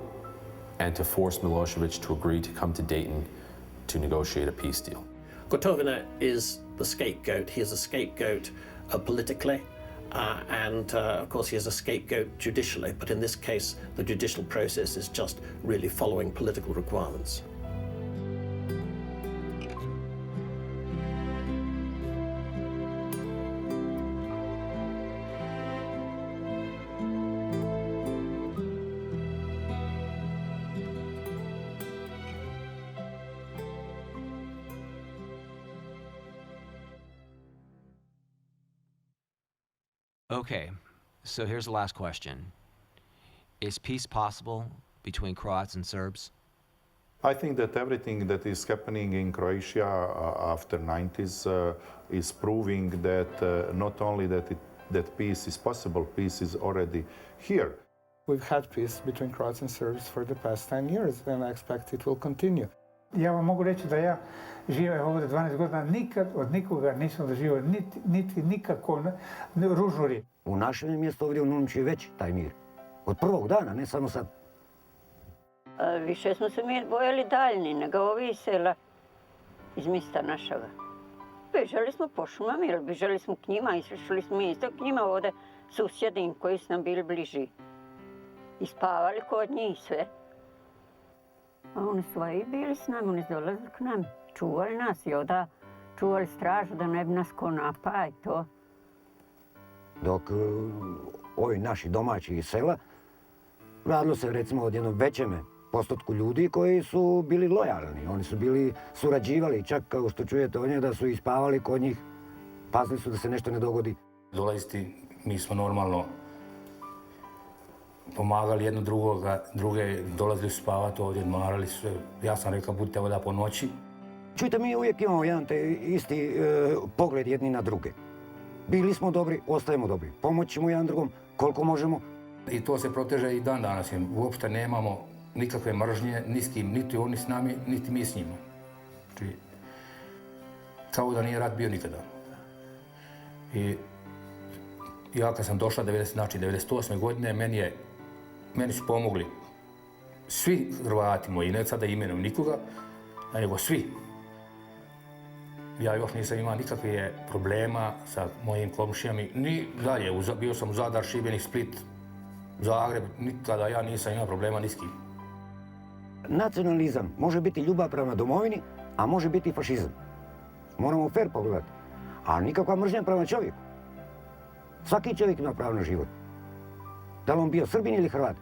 and to force Milosevic to agree to come to Dayton to negotiate a peace deal. Gotovina is the scapegoat. He is a scapegoat politically, and of course he is a scapegoat judicially, but in this case the judicial process is just really following political requirements. Okay, so here's the last question. Is peace possible between Croats and Serbs? I think that everything that is happening in Croatia after 90s is proving that not only that peace is possible, peace is already here. We've had peace between Croats and Serbs for the past 10 years, and I expect it will continue. Ja vam mogu reći da ja živim ovdje 12 godina, nikad od nikoga nisam doživio niti nikako ružnu riječ. U našem mjestu ovdje u Numči već taj mir. Od prvog dana, ne samo sad. Više smo se mi bojali daljni nego ovi sela iz mjesta našega. Bežali smo po šumama ili bežali smo k njima, išli smo isto k njima ovdje susjedim koji su nam bili bliži. I spavali kod njih sve. A oni svoji bili s nama, oni su dolazili k nam, čuvali nas i onda čuvali stražu da ne bi nas ko napao i to. Dok ovi naši domaći iz sela, radilo se recimo od jednom većem postotku ljudi koji su bili lojalni. Oni su bili surađivali, čak kao što čujete od njih da su ispavali kod njih, pazili su da se nešto ne dogodi. Dolaziti, mi smo normalno pomagali jedno druge dolazili su spavati ovdje, odmarali su se. Ja sam rekao, budite ovdje po noći. Čujte, mi uvijek imamo jedan te isti pogled jedni na druge. Bili smo dobri, ostajemo dobri. Pomoćemo jedan drugom koliko možemo. I to se proteže i dan danas. Uopšte nemamo nikakve mržnje ni s kim, niti oni s nami, niti mi s njima. Znači, kao da nije rat bio nikada. I ja kad sam došla, 98. godine, meni su pomogli svi Hrvati moji, ne sada imenom nikoga, nego svi. Ja još nisam imao nikakve problema sa mojim komšijama, ni dalje. Bio sam u Zadar, Šibenik, Split, Zagreb, nikada ja nisam imao problema ni s kim. Nacionalizam može biti ljubav prema domovini, a može biti i fašizam. Moramo fair pogledati, a nikakva mržnja prema čovjeku. Svaki čovjek ima pravo na život. Da li on bio Srbin ili Hrvat,